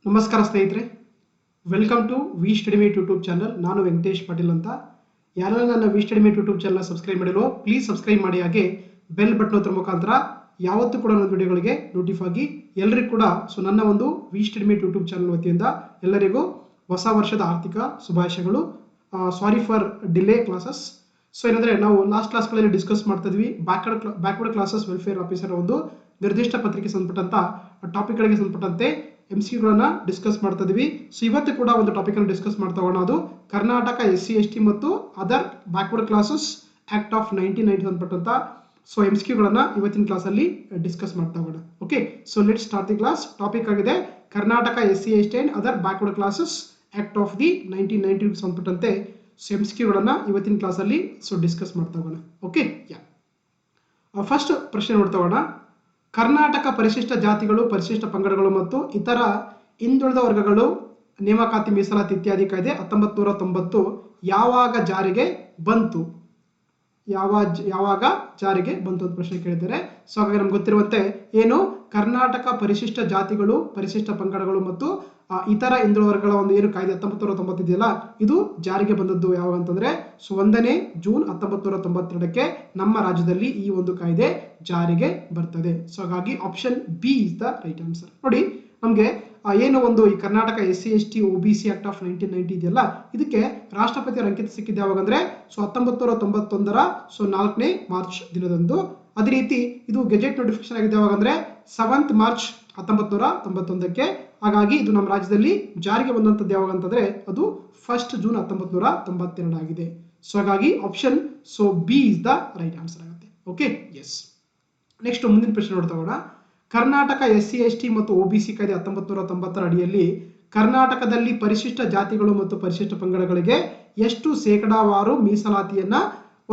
ನಮಸ್ಕಾರ ಸ್ನೇಹಿತರೆ, welcome to V study mate YouTube channel. ನಾನು ವೆಂಕಟೇಶ್ ಪಾಟೀಲ್ ಅಂತ. ಯಾರೆಲ್ಲ ನನ್ನ V study mate YouTube channel subscribe ಮಾಡಿಲ್ವೋ ಪ್ಲೀಸ್ ಸಬ್ಸ್ಕ್ರೈಬ್ ಮಾಡಿ, ಹಾಗೆ ಬೆಲ್ ಬಟನ್ ಒತ್ತರ ಮುಖಾಂತರ ಯಾವತ್ತೂ ಕೂಡ ನನ್ನ ವಿಡಿಯೋಗಳಿಗೆ ನೋಟಿಫೈ ಆಗಿ ಎಲ್ಲರಿಗೂ ಕೂಡ ನನ್ನ ಒಂದು we study mate YouTube channel ವತಿಯಿಂದ ಎಲ್ಲರಿಗೂ ಹೊಸ ವರ್ಷದ ಆರ್ಥಿಕ ಶುಭಾಶಯಗಳು. Sorry for delay classes. ಏನಂದರೆ ನಾವು ಲಾಸ್ಟ್ ಕ್ಲಾಸ್ಗಳಲ್ಲಿ ಡಿಸ್ಕಸ್ ಮಾಡ್ತಾ ಇದ್ವಿ ಬ್ಯಾಕ್ವರ್ಡ್ ಕ್ಲಾಸಸ್ ವೆಲ್ಫೇರ್ ಆಫೀಸರ್ ಒಂದು ನಿರ್ದಿಷ್ಟ ಪತ್ರಿಕೆ ಸಂಬಂಧಪಟ್ಟಂತ ಟಾಪಿಕ್ಗಳಿಗೆ ಸಂಬಂಧಪಟ್ಟಂತೆ MCಗಳನ್ನ ಡಿಸ್ಕಸ್ ಮಾಡ್ತಾ ಇದ್ವಿ. ಇವತ್ತು ಕೂಡ ಒಂದು ಟಾಪಿಕ್ ಅನ್ನು ಡಿಸ್ಕಸ್ ಮಾಡ್ತಾ ಹೋಗೋಣ. ಅದು ಕರ್ನಾಟಕ SC/ST ಮತ್ತು other backward classes act of 1990 ಸಂಬಂಧಪಟ್ಟಂತ MCಗಳನ್ನ ಇವತ್ತಿನ ಕ್ಲಾಸ್ ಅಲ್ಲಿ ಡಿಸ್ಕಸ್ ಮಾಡ್ತಾ ಹೋಗೋಣ. Okay, let start the class. Topic ಆಗಿದೆ Karnataka SC/ST and other backward classes act of the 1990 ಸಂಬಂಧಪಟ್ಟಂತೆ MCಗಳನ್ನ ಇವತ್ತಿನ ಕ್ಲಾಸ್ ಅಲ್ಲಿ ಡಿಸ್ಕಸ್ ಮಾಡ್ತಾ ಹೋಗೋಣ. ಓಕೆ, ಫಸ್ಟ್ ಪ್ರಶ್ನೆ ನೋಡ್ತಾ ಹೋಗೋಣ. ಕರ್ನಾಟಕ ಪರಿಶಿಷ್ಟ ಜಾತಿಗಳು, ಪರಿಶಿಷ್ಟ ಪಂಗಡಗಳು ಮತ್ತು ಇತರ ಹಿಂದುಳಿದ ವರ್ಗಗಳು ನೇಮಕಾತಿ ಮೀಸಲಾತಿ ಇತ್ಯಾದಿ ಕಾಯ್ದೆ 1990 ಯಾವಾಗ ಜಾರಿಗೆ ಬಂತು? ಯಾವಾಗ ಜಾರಿಗೆ ಬಂತು ಅಂತ ಪ್ರಶ್ನೆ ಕೇಳಿದ್ದಾರೆ. ಹಾಗಾಗಿ ನಮ್ಗೆ ಗೊತ್ತಿರುವಂತೆ ಏನು, ಕರ್ನಾಟಕ ಪರಿಶಿಷ್ಟ ಜಾತಿಗಳು, ಪರಿಶಿಷ್ಟ ಪಂಗಡಗಳು ಮತ್ತು ಇತರ ಹಿಂದುಳಿದ ವರ್ಗಗಳ ಒಂದು ಏನು ಕಾಯ್ದೆ 1990 ಇದೆಯಲ್ಲ, ಇದು ಜಾರಿಗೆ ಬಂದದ್ದು ಯಾವಾಗ ಅಂತಂದ್ರೆ 1ನೇ ಜೂನ್ 1992ಕ್ಕೆ ನಮ್ಮ ರಾಜ್ಯದಲ್ಲಿ ಈ ಒಂದು ಕಾಯ್ದೆ ಜಾರಿಗೆ ಬರ್ತದೆ. ಹಾಗಾಗಿ option B is the right answer. ನೋಡಿ, ನಮಗೆ ಏನು ಒಂದು ಈ Karnataka SC/ST OBC act of 1990 ಇದೆಯಲ್ಲ, ಇದಕ್ಕೆ ರಾಷ್ಟ್ರಪತಿಯವರ ಅಂಕಿತ ಸಿಕ್ಕಿದ್ದು ಯಾವಾಗ ಅಂದ್ರೆ 1991ರ 4ನೇ ಮಾರ್ಚ್ ದಿನದಂದು. ಅದೇ ರೀತಿ ಇದು ಗೆಜೆಟ್ ನೋಟಿಫಿಕೇಶನ್ ಆಗಿದೆ ಯಾವಾಗ ಅಂದ್ರೆ 7th ಮಾರ್ಚ್ 1991ಕ್ಕೆ. ಹಾಗಾಗಿ ಇದು ನಮ್ಮ ರಾಜ್ಯದಲ್ಲಿ ಜಾರಿಗೆ ಬಂದಂತದ್ದು ಯಾವಾಗ ಅಂತಂದ್ರೆ ಅದು 1st ಜೂನ್ 1992 ಆಗಿದೆ. ಹಾಗಾಗಿ option B is the right answer ಆಗುತ್ತೆ. Okay, yes. ನೆಕ್ಸ್ಟ್ ಮುಂದಿನ ಪ್ರಶ್ನೆ ನೋಡ್ತಾ ಹೋಗೋಣ. ಕರ್ನಾಟಕ SC/ST ಮತ್ತು OBC ಕಾಯ್ದೆ 1990ರ ಅಡಿಯಲ್ಲಿ ಕರ್ನಾಟಕದಲ್ಲಿ ಪರಿಶಿಷ್ಟ ಜಾತಿಗಳು ಮತ್ತು ಪರಿಶಿಷ್ಟ ಪಂಗಡಗಳಿಗೆ ಎಷ್ಟು ಶೇಕಡಾವಾರು ಮೀಸಲಾತಿಯನ್ನ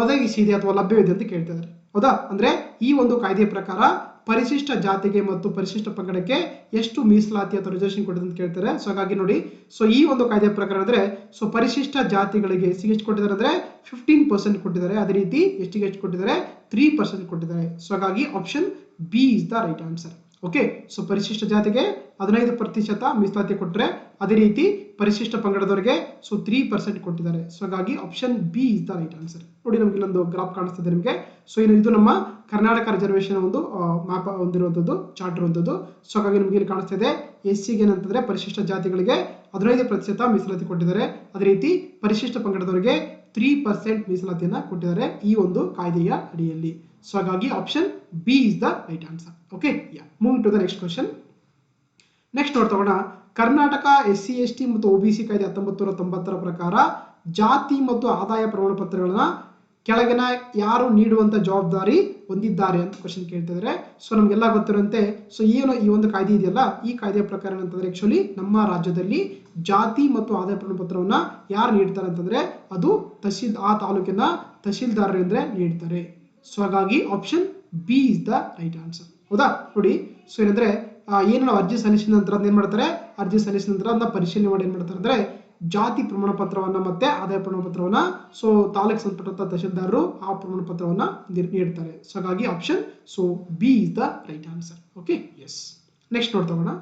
ಒದಗಿಸಿದೆ ಅಥವಾ ಲಭ್ಯವಿದೆ ಅಂತ ಕೇಳ್ತಾ ಇದ್ದಾರೆ. ಹೌದಾ? ಅಂದ್ರೆ ಈ ಒಂದು ಕಾಯ್ದೆಯ ಪ್ರಕಾರ ಪರಿಶಿಷ್ಟ ಜಾತಿಗೆ ಮತ್ತು ಪರಿಶಿಷ್ಟ ಪಂಗಡಕ್ಕೆ ಎಷ್ಟು ಮೀಸಲಾತಿ ಅಥವಾ ರಿಸರ್ವೇಶನ್ ಕೊಟ್ಟಿದೆ ಅಂತ ಕೇಳ್ತಾರೆ. ಹಾಗಾಗಿ ನೋಡಿ, ಈ ಒಂದು ಕಾಯ್ದೆಯ ಪ್ರಕಾರ ಅಂದ್ರೆ ಪರಿಶಿಷ್ಟ ಜಾತಿಗಳಿಗೆ ಎಷ್ಟು ಕೊಟ್ಟಿದ್ದಾರೆ ಅಂದ್ರೆ 15% ಕೊಟ್ಟಿದ್ದಾರೆ. ಅದೇ ರೀತಿ ಎಷ್ಟಿಗೆ ಎಷ್ಟು ಕೊಟ್ಟಿದ್ದಾರೆ? 3% ಕೊಟ್ಟಿದ್ದಾರೆ. ಹಾಗಾಗಿ option B is the right answer. Okay, ಪರಿಶಿಷ್ಟ ಜಾತಿಗೆ 15% ಮೀಸಲಾತಿ ಕೊಟ್ಟರೆ, ಅದೇ ರೀತಿ ಪರಿಶಿಷ್ಟ ಪಂಗಡದವರಿಗೆ 3% ಕೊಟ್ಟಿದ್ದಾರೆ. ಹಾಗಾಗಿ option B is the right answer. ನೋಡಿ, ನಮ್ಗೆ ಇಲ್ಲೊಂದು ಗ್ರಾಫ್ ಕಾಣಿಸ್ತದೆ ನಿಮಗೆ. ಇದು ನಮ್ಮ ಕರ್ನಾಟಕ ರಿಸರ್ವೇಶನ್ ಒಂದು ಮ್ಯಾಪ್ ಹೊಂದಿರುವಂಥದ್ದು, ಚಾರ್ಟ್ ಇರುವಂಥದ್ದು. ಹಾಗಾಗಿ ನಿಮ್ಗೆ ಇಲ್ಲಿ ಕಾಣಿಸ್ತಾ ಇದೆ, SCಗೆ ಏನಂತಂದ್ರೆ ಪರಿಶಿಷ್ಟ ಜಾತಿಗಳಿಗೆ 15% ಮೀಸಲಾತಿ ಕೊಟ್ಟಿದ್ದಾರೆ. ಅದೇ ರೀತಿ ಪರಿಶಿಷ್ಟ ಪಂಗಡದವರಿಗೆ 3% ಮೀಸಲಾತಿಯನ್ನ ಕೊಟ್ಟಿದ್ದಾರೆ ಈ ಒಂದು ಕಾಯ್ದೆಯ ಅಡಿಯಲ್ಲಿ. ಹಾಗಾಗಿ option B is the right answer. Okay, moving to the next question. Next ನೋಡ್ತಾ ಹೋಗೋಣ. ಕರ್ನಾಟಕ SC/ST ಮತ್ತು OBC ಕಾಯ್ದೆ 1990ರ ಪ್ರಕಾರ ಜಾತಿ ಮತ್ತು ಆದಾಯ ಪ್ರಮಾಣ ಪತ್ರಗಳನ್ನ ಕೆಳಗಿನ ಯಾರು ನೀಡುವಂತ ಜವಾಬ್ದಾರಿ ಹೊಂದಿದ್ದಾರೆ ಅಂತ ಕ್ವಶನ್ ಕೇಳ್ತಿದ್ದಾರೆ. ನಮ್ಗೆಲ್ಲ ಗೊತ್ತಿರುವಂತೆ ಏನು ಈ ಒಂದು ಕಾಯ್ದೆ ಇದೆಯಲ್ಲ, ಈ ಕಾಯ್ದೆಯ ಪ್ರಕಾರ ಅಂತಂದ್ರೆ ಆಕ್ಚುಲಿ ನಮ್ಮ ರಾಜ್ಯದಲ್ಲಿ ಜಾತಿ ಮತ್ತು ಆದಾಯ ಪ್ರಮಾಣ ಪತ್ರವನ್ನ ಯಾರು ನೀಡ್ತಾರೆ ಅಂತಂದ್ರೆ ಅದು ಆ ತಾಲೂಕಿನ ತಹಶೀಲ್ದಾರರಿಂದ ನೀಡ್ತಾರೆ. ಹಾಗಾಗಿ option B is the right answer. ಹೌದಾ? ನೋಡಿ, ಏನಂದ್ರೆ ಏನು ನಾವು ಅರ್ಜಿ ಸಲ್ಲಿಸಿದ ನಂತರ ಏನ್ ಮಾಡ್ತಾರೆ, ಅರ್ಜಿ ಸಲ್ಲಿಸಿದ ನಂತರ ಅದನ್ನ ಪರಿಶೀಲನೆ ಮಾಡಿ ಏನ್ ಮಾಡ್ತಾರೆ ಅಂದ್ರೆ ಜಾತಿ ಪ್ರಮಾಣ ಪತ್ರವನ್ನ ಮತ್ತೆ ಆದಾಯ ಪ್ರಮಾಣ ಪತ್ರವನ್ನ ತಾಲೂಕು ಸಂಬಂಧಪಟ್ಟ ತಹಶೀಲ್ದಾರರು ಆ ಪ್ರಮಾಣ ಪತ್ರವನ್ನ ನೀಡ್ತಾರೆ. ಹಾಗಾಗಿ option B is the right answer. Okay, yes. Next ನೋಡ್ತಾ ಹೋಗೋಣ.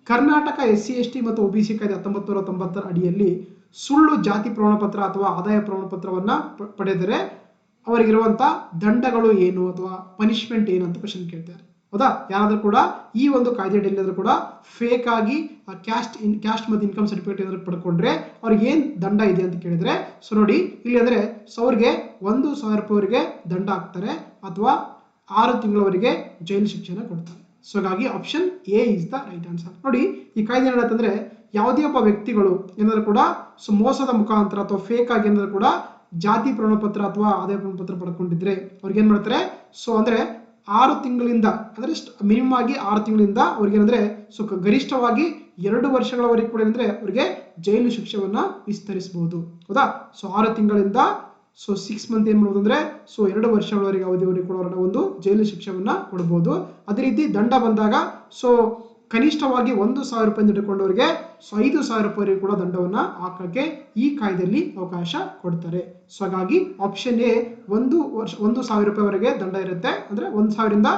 ಕರ್ನಾಟಕ SC/ST ಮತ್ತು OBC ಕಾಯ್ದೆ 1990ರ ಅಡಿಯಲ್ಲಿ ಸುಳ್ಳು ಜಾತಿ ಪ್ರಮಾಣ ಪತ್ರ ಅಥವಾ ಆದಾಯ ಪ್ರಮಾಣ ಪತ್ರವನ್ನ ಪಡೆದರೆ ಅವರಿಗಿರುವಂತ ದಂಡಗಳು ಏನು ಅಥವಾ ಪನಿಷ್ಮೆಂಟ್ ಏನು ಅಂತ ಕ್ವಶನ್ ಕೇಳ್ತಾರೆ. ಹೌದಾ? ಯಾರಾದ್ರೂ ಕೂಡ ಈ ಒಂದು ಕಾಯ್ದೆ ಅಡಿಯಲ್ಲಿ ಕೂಡ ಫೇಕ್ ಆಗಿ ಕ್ಯಾಸ್ಟ್ ಮತ್ತು ಇನ್ಕಮ್ ಸರ್ಟಿಫಿಕೇಟ್ ಏನಾದ್ರು ಪಡ್ಕೊಂಡ್ರೆ ಅವ್ರಿಗೆ ಏನ್ ದಂಡ ಇದೆ ಅಂತ ಕೇಳಿದ್ರೆ, ನೋಡಿ ಇಲ್ಲಿ ಅಂದ್ರೆ ಅವ್ರಿಗೆ 1,000 ರೂಪಾಯಿವರೆಗೆ ದಂಡ ಹಾಕ್ತಾರೆ ಅಥವಾ 6 ತಿಂಗಳವರೆಗೆ ಜೈಲು ಶಿಕ್ಷೆನ ಕೊಡ್ತಾರೆ. ಹಾಗಾಗಿ option A is the right answer. ನೋಡಿ, ಈ ಕಾಯ್ದೆ ಏನಂತಂದ್ರೆ ಯಾವುದೇ ಒಬ್ಬ ವ್ಯಕ್ತಿಗಳು ಏನಾದ್ರು ಕೂಡ ಮೋಸದ ಮುಖಾಂತರ ಅಥವಾ ಫೇಕ್ ಆಗಿ ಏನಾದ್ರು ಕೂಡ ಜಾತಿ ಪ್ರಮಾಣ ಪತ್ರ ಅಥವಾ ಆದಾಯ ಪ್ರಮಾಣ ಪತ್ರ ಪಡ್ಕೊಂಡಿದ್ರೆ ಅವ್ರಿಗೆ ಏನ್ ಮಾಡ್ತಾರೆ, ಅಂದ್ರೆ 6 ತಿಂಗಳಿಂದ ಅಂದ್ರೆ ಮಿನಿಮಮ್ ಆಗಿ 6 ತಿಂಗಳಿಂದ ಅವ್ರಿಗೆ ಏನಂದ್ರೆ ಗರಿಷ್ಠವಾಗಿ 2 ವರ್ಷಗಳವರೆಗೆ ಕೂಡ ಅಂದ್ರೆ ಅವ್ರಿಗೆ ಜೈಲು ಶಿಕ್ಷೆಯನ್ನ ವಿಸ್ತರಿಸಬಹುದು. ಹೌದಾ? 6 ತಿಂಗಳಿಂದ 6 ಮಂತ್ ಏನ್ ಮಾಡ್ಬೋದು ಅಂದ್ರೆ 2 ವರ್ಷಗಳವರೆಗೆ ಅವಧಿಯವರೆಗೆ ಕೂಡ ಅವರ ಒಂದು ಜೈಲು ಶಿಕ್ಷೆಯನ್ನ ಕೊಡಬಹುದು. ಅದೇ ರೀತಿ ದಂಡ ಬಂದಾಗ ಕನಿಷ್ಠವಾಗಿ 1,000 ರೂಪಾಯಿ ಹಿಡ್ಕೊಂಡವರಿಗೆ 5,000 ರೂಪಾಯಿ ಕೂಡ ದಂಡವನ್ನ ಹಾಕಕ್ಕೆ ಈ ಕಾಯ್ದೆಯಲ್ಲಿ ಅವಕಾಶ ಕೊಡ್ತಾರೆ. ಹಾಗಾಗಿ ಆಪ್ಷನ್ ಎ 1,000 ರೂಪಾಯಿವರೆಗೆ ದಂಡ ಇರುತ್ತೆ, ಅಂದ್ರೆ 1,000 ರಿಂದ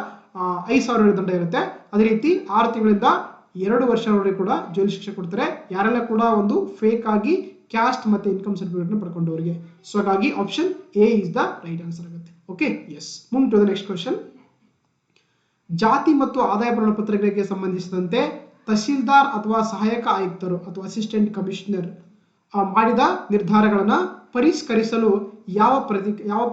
5,000 ದಂಡ ಇರುತ್ತೆ. ಅದೇ ರೀತಿ 6 ತಿಂಗಳಿಂದ 2 ವರ್ಷದವರೆಗೆ ಕೂಡ ಜೈಲು ಶಿಕ್ಷೆ ಕೊಡ್ತಾರೆ ಯಾರೆಲ್ಲ ಕೂಡ ಒಂದು ಫೇಕ್ ಆಗಿ ಕ್ಯಾಸ್ಟ್ ಮತ್ತೆ ಇನ್ಕಮ್ ಸರ್ಟಿಫಿಕೇಟ್ ಪಡ್ಕೊಂಡವರಿಗೆ. ಸೊ ಹಾಗಾಗಿ option A is the right answer ಆಗುತ್ತೆ. Okay, yes. Move to the next question. ಜಾತಿ ಮತ್ತು ಆದಾಯ ಪ್ರಮಾಣಪತ್ರಗಳಿಗೆ ಸಂಬಂಧಿಸಿದಂತೆ ತಹಸೀಲ್ದಾರ್ ಅಥವಾ ಸಹಾಯಕ ಆಯುಕ್ತರು ಅಥವಾ ಅಸಿಸ್ಟೆಂಟ್ ಕಮಿಷನರ್ ಮಾಡಿದ ನಿರ್ಧಾರಗಳನ್ನು ಪರಿಷ್ಕರಿಸಲು ಯಾವ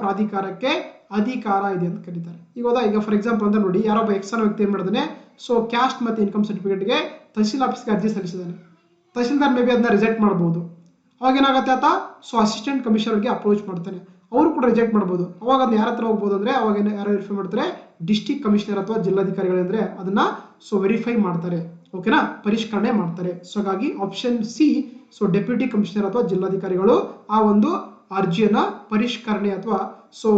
ಪ್ರಾಧಿಕಾರಕ್ಕೆ ಅಧಿಕಾರ ಇದೆ ಅಂತ ಕರೀತಾರೆ. ಈಗ ಫಾರ್ ಎಕ್ಸಾಂಪಲ್ ಅಂತ ನೋಡಿ, ಯಾರೊಬ್ಬ ಎಕ್ಸಾನ್ ವ್ಯಕ್ತಿ ಏನ್ ಮಾಡಿದಾನೆ, ಸೊ ಕ್ಯಾಸ್ಟ್ ಮತ್ತೆ ಇನ್ಕಮ್ ಸರ್ಟಿಫಿಕೇಟ್ಗೆ ತಹಸೀಲ್ ಆಫೀಸ್ಗೆ ಅರ್ಜಿ ಸಲ್ಲಿಸಿದ್ದಾನೆ. ತಹಸೀಲ್ದಾರ್ ಮೇ ಬಿ ಅದನ್ನ ರಿಜೆಕ್ಟ್ ಮಾಡ್ಬೋದು. ಅವಾಗ ಏನಾಗುತ್ತೆ ಆತ ಸೊ ಅಸಿಸ್ಟೆಂಟ್ ಕಮಿಷನರ್ಗೆ ಅಪ್ರೋಚ್ ಮಾಡ್ತಾನೆ, ಅವರು ಕೂಡ ರಿಜೆಕ್ಟ್ ಮಾಡ್ಬೋದು. ಅವಾಗ ಅದನ್ನ ಯಾರ ಹತ್ರ ಹೋಗ್ಬೋದು ಅಂದ್ರೆ ಅವಾಗ ಯಾರು ವೆರಿಫೈ ಮಾಡ್ತಾರೆ, ಡಿಸ್ಟ್ರಿಕ್ಟ್ ಕಮಿಷನರ್ ಅಥವಾ ಜಿಲ್ಲಾಧಿಕಾರಿಗಳಂದ್ರೆ ಅದನ್ನ ಸೊ ವೆರಿಫೈ ಮಾಡ್ತಾರೆ. ಓಕೆನಾ, ಪರಿಷ್ಕರಣೆ ಮಾಡ್ತಾರೆ. ಸೊ ಹಾಗಾಗಿ option C, so deputy commissioner ಅಥವಾ ಜಿಲ್ಲಾಧಿಕಾರಿಗಳು ಆ ಒಂದು ಅರ್ಜಿಯನ್ನ ಪರಿಷ್ಕರಣೆ ಅಥವಾ ಸೊ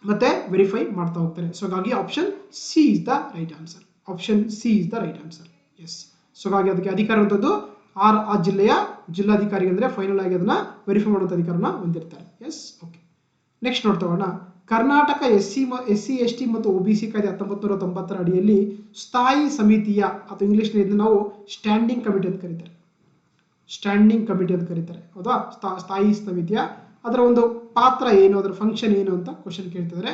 ಮತ್ತೆ ವೆರಿಫೈ ಮಾಡ್ತಾ ಹೋಗ್ತಾರೆ. ಸೊ ಹಾಗಾಗಿ option C is the right answer. Option C is the right answer. Yes. So ಹಾಗಾಗಿ ಅದಕ್ಕೆ ಅಧಿಕಾರ ಇರುವಂತದ್ದು ಆ ಜಿಲ್ಲೆಯ ಜಿಲ್ಲಾಧಿಕಾರಿ ಅಂದ್ರೆ ಫೈನಲ್ ಆಗಿ ಅದನ್ನ ವೆರಿಫೈ ಮಾಡುವಂತ ಅಧಿಕಾರನ ಹೊಂದಿರ್ತಾರೆ. ಎಸ್. ಓಕೆ, ನೆಕ್ಸ್ಟ್ ನೋಡ್ತಗೋಣ. ಕರ್ನಾಟಕ ಎಸ್ಸಿ ಎಸ್ಟಿ ಮತ್ತು ಒಬಿಸಿ ಕಾಯ್ದೆ 1990 ಅಡಿಯಲ್ಲಿ ಸ್ಥಾಯಿ ಸಮಿತಿಯ ಅಥವಾ ಇಂಗ್ಲಿಷ್ ನಾವು ಸ್ಟ್ಯಾಂಡಿಂಗ್ ಕಮಿಟಿ ಅಂತ ಕರೀತಾರೆ. ಸ್ಟ್ಯಾಂಡಿಂಗ್ ಕಮಿಟಿ ಅಂತ ಕರೀತಾರೆ, ಹೌದಾ? ಸ್ಥಾಯಿ ಸಮಿತಿಯ ಅದರ ಒಂದು ಪಾತ್ರ ಏನು, ಅದರ ಫಂಕ್ಷನ್ ಏನು ಅಂತ ಕ್ವಶನ್ ಕೇಳ್ತಿದ್ದಾರೆ.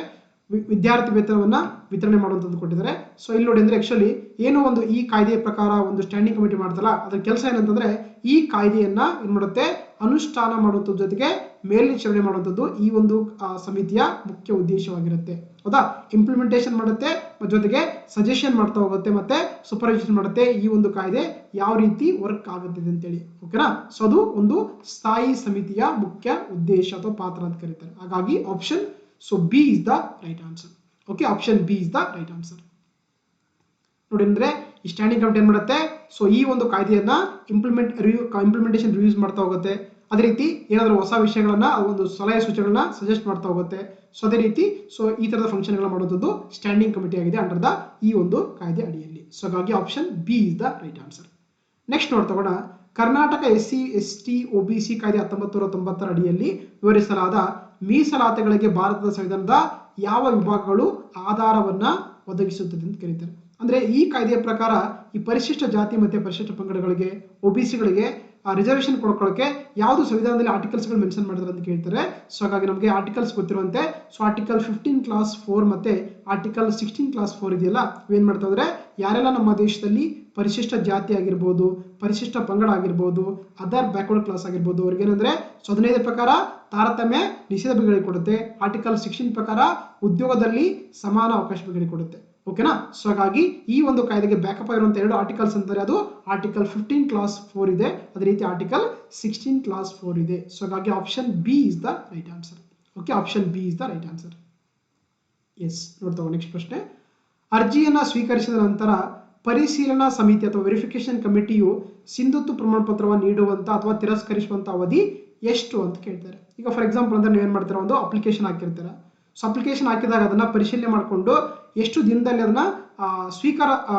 ವಿದ್ಯಾರ್ಥಿ ವೇತನವನ್ನ ವಿತರಣೆ ಮಾಡುವಂಥದ್ದು ಕೊಟ್ಟಿದ್ದಾರೆ. ಸೊ ಇಲ್ಲಿ ನೋಡಿ ಅಂದ್ರೆ ಆಕ್ಚುಲಿ ಏನೋ ಒಂದು ಈ ಕಾಯ್ದೆಯ ಪ್ರಕಾರ ಒಂದು ಸ್ಟ್ಯಾಂಡಿಂಗ್ ಕಮಿಟಿ ಮಾಡ್ತಲ್ಲ, ಅದರ ಕೆಲಸ ಏನಂತಂದ್ರೆ ಈ ಕಾಯ್ದೆಯನ್ನ ಏನ್ ಮಾಡುತ್ತೆ, ಅನುಷ್ಠಾನ ಮಾಡುವಂಥದ್ದು ಜೊತೆಗೆ ಮೇಲ್ವಿಚಾರಣೆ ಮಾಡುವಂಥದ್ದು ಈ ಒಂದು ಸಮಿತಿಯ ಮುಖ್ಯ ಉದ್ದೇಶವಾಗಿರುತ್ತೆ, ಹೌದಾ? ಇಂಪ್ಲಿಮೆಂಟೇಷನ್ ಮಾಡುತ್ತೆ, ಜೊತೆಗೆ ಸಜೆಷನ್ ಮಾಡ್ತಾ ಹೋಗುತ್ತೆ, ಮತ್ತೆ ಸೂಪರ್ವೈಸೇಷನ್ ಮಾಡುತ್ತೆ ಈ ಒಂದು ಕಾಯ್ದೆ ಯಾವ ರೀತಿ ವರ್ಕ್ ಆಗುತ್ತಿದೆ ಅಂತೇಳಿ. ಓಕೆನಾ? ಸೊ ಅದು ಒಂದು ಸ್ಥಾಯಿ ಸಮಿತಿಯ ಮುಖ್ಯ ಉದ್ದೇಶ ಅಥವಾ ಪಾತ್ರ ಅಂತ ಕರೀತಾರೆ. ಹಾಗಾಗಿ option so B is the right answer. Okay, option B is the right answer. ನೋಡಿ ಅಂದ್ರೆ ಈ ಸ್ಟ್ಯಾಂಡಿಂಗ್ ಕಮಿಟಿ ಏನ್ ಮಾಡುತ್ತೆ, ಸೊ ಈ ಒಂದು ಕಾಯ್ದೆಯನ್ನ ಇಂಪ್ಲಿಮೆಂಟೇಷನ್ ರಿವ್ಯೂಸ್ ಮಾಡ್ತಾ ಹೋಗುತ್ತೆ. ಅದೇ ರೀತಿ ಏನಾದರೂ ಹೊಸ ವಿಷಯಗಳನ್ನ ಒಂದು ಸಲಹೆ ಸೂಚನೆಗಳನ್ನ ಸಜೆಸ್ಟ್ ಮಾಡ್ತಾ ಹೋಗುತ್ತೆ. ಸೊ ಅದೇ ರೀತಿ ಸೊ ಈ ತರದ ಫಂಕ್ಷನ್ಗಳನ್ನ ಮಾಡುವಂಥದ್ದು ಸ್ಟ್ಯಾಂಡಿಂಗ್ ಕಮಿಟಿ ಆಗಿದೆ ಅಂಡರ್ ದ ಈ ಒಂದು ಕಾಯ್ದೆ ಅಡಿಯಲ್ಲಿ. ಸೊ ಹಾಗಾಗಿ option B is the right answer. Next ನೋಡ್ತಗೋಣ. ಕರ್ನಾಟಕ ಎಸ್ಸಿ ಎಸ್ಟಿ ಒಬಿಸಿ ಕಾಯ್ದೆ 1990 ಅಡಿಯಲ್ಲಿ ವಿವರಿಸಲಾದ ಮೀಸಲಾತಿಗಳಿಗೆ ಭಾರತದ ಸಂವಿಧಾನದ ಯಾವ ವಿಭಾಗಗಳು ಆಧಾರವನ್ನ ಒದಗಿಸುತ್ತದೆ ಅಂತ ಕರೀತಾರೆ. ಅಂದ್ರೆ ಈ ಕಾಯ್ದೆಯ ಪ್ರಕಾರ ಈ ಪರಿಶಿಷ್ಟ ಜಾತಿ ಮತ್ತೆ ಪರಿಶಿಷ್ಟ ಪಂಗಡಗಳಿಗೆ ಒಬಿಸಿಗಳಿಗೆ ರಿಸರ್ವೇಶನ್ ಕೊಡ್ಕೊಳ್ಳೋಕೆ ಯಾವುದು ಸಂವಿಧಾನದಲ್ಲಿ ಆರ್ಟಿಕಲ್ಸ್ ಗಳು ಮೆನ್ಷನ್ ಮಾಡಿದ್ರೆ ಅಂತ ಕೇಳ್ತಾರೆ. ಸೊ ಹಾಗಾಗಿ ನಮಗೆ ಆರ್ಟಿಕಲ್ಸ್ ಗೊತ್ತಿರುವಂತೆ ಸೊ ಆರ್ಟಿಕಲ್ 15 ಕ್ಲಾಸ್ 4 ಮತ್ತೆ ಆರ್ಟಿಕಲ್ 16 ಕ್ಲಾಸ್ 4 ಇದೆಯಲ್ಲ, ಇವೇನ್ ಮಾಡ್ತಾ ಇದ್ರೆ ಯಾರೆಲ್ಲ ನಮ್ಮ ದೇಶದಲ್ಲಿ ಪರಿಶಿಷ್ಟ ಜಾತಿ ಆಗಿರ್ಬೋದು, ಪರಿಶಿಷ್ಟ ಪಂಗಡ ಆಗಿರ್ಬೋದು, ಅದರ್ ಬ್ಯಾಕ್ವರ್ಡ್ ಕ್ಲಾಸ್ ಆಗಿರ್ಬೋದು, ಅವ್ರಿಗೆ ಏನಂದ್ರೆ 15 ಪ್ರಕಾರ ತಾರತಮ್ಯ ನಿಷೇಧಗಳಿಗೆ ಕೊಡುತ್ತೆ. ಆರ್ಟಿಕಲ್ 16 ಪ್ರಕಾರ ಉದ್ಯೋಗದಲ್ಲಿ ಸಮಾನ ಅವಕಾಶಗಳಿಗೆ ಕೊಡುತ್ತೆ. ಓಕೆನಾ? ಸೊ ಹಾಗಾಗಿ ಈ ಒಂದು ಕಾಯ್ದೆಗೆ ಬ್ಯಾಕಪ್ ಆಗಿರುವಂತ 2 ಆರ್ಟಿಕಲ್ಸ್ ಅಂತಾರೆ, ಅದು ಆರ್ಟಿಕಲ್ 15 ಕ್ಲಾಸ್ 4 ಇದೆ, ಅದೇ ರೀತಿ ಆರ್ಟಿಕಲ್ 16 ಕ್ಲಾಸ್ 4 ಇದೆ. ಸೊ ಹಾಗಾಗಿ option B is the right answer. Okay, option B is the right answer. Yes. ನೋಡ್ತಾ ನೆಕ್ಸ್ಟ್ ಪ್ರಶ್ನೆ. ಅರ್ಜಿಯನ್ನ ಸ್ವೀಕರಿಸಿದ ನಂತರ ಪರಿಶೀಲನಾ ಸಮಿತಿ ಅಥವಾ ವೆರಿಫಿಕೇಶನ್ ಕಮಿಟಿಯು ಸಿಂಧುತ್ವ ಪ್ರಮಾಣ ಪತ್ರವನ್ನು ನೀಡುವಂತ ಅಥವಾ ತಿರಸ್ಕರಿಸುವಂತ ಅವಧಿ ಎಷ್ಟು ಅಂತ ಕೇಳ್ತಾರೆ. ಈಗ ಫಾರ್ ಎಕ್ಸಾಂಪಲ್ ಅಂದ್ರೆ ನೀವು ಏನ್ ಮಾಡ್ತೀರಾ, ಒಂದು ಅಪ್ಲಿಕೇಶನ್ ಹಾಕಿರ್ತೀರ. ಸೊ ಅಪ್ಲಿಕೇಶನ್ ಹಾಕಿದಾಗ ಅದನ್ನ ಪರಿಶೀಲನೆ ಮಾಡಿಕೊಂಡು ಎಷ್ಟು ದಿನದಲ್ಲಿ ಅದನ್ನ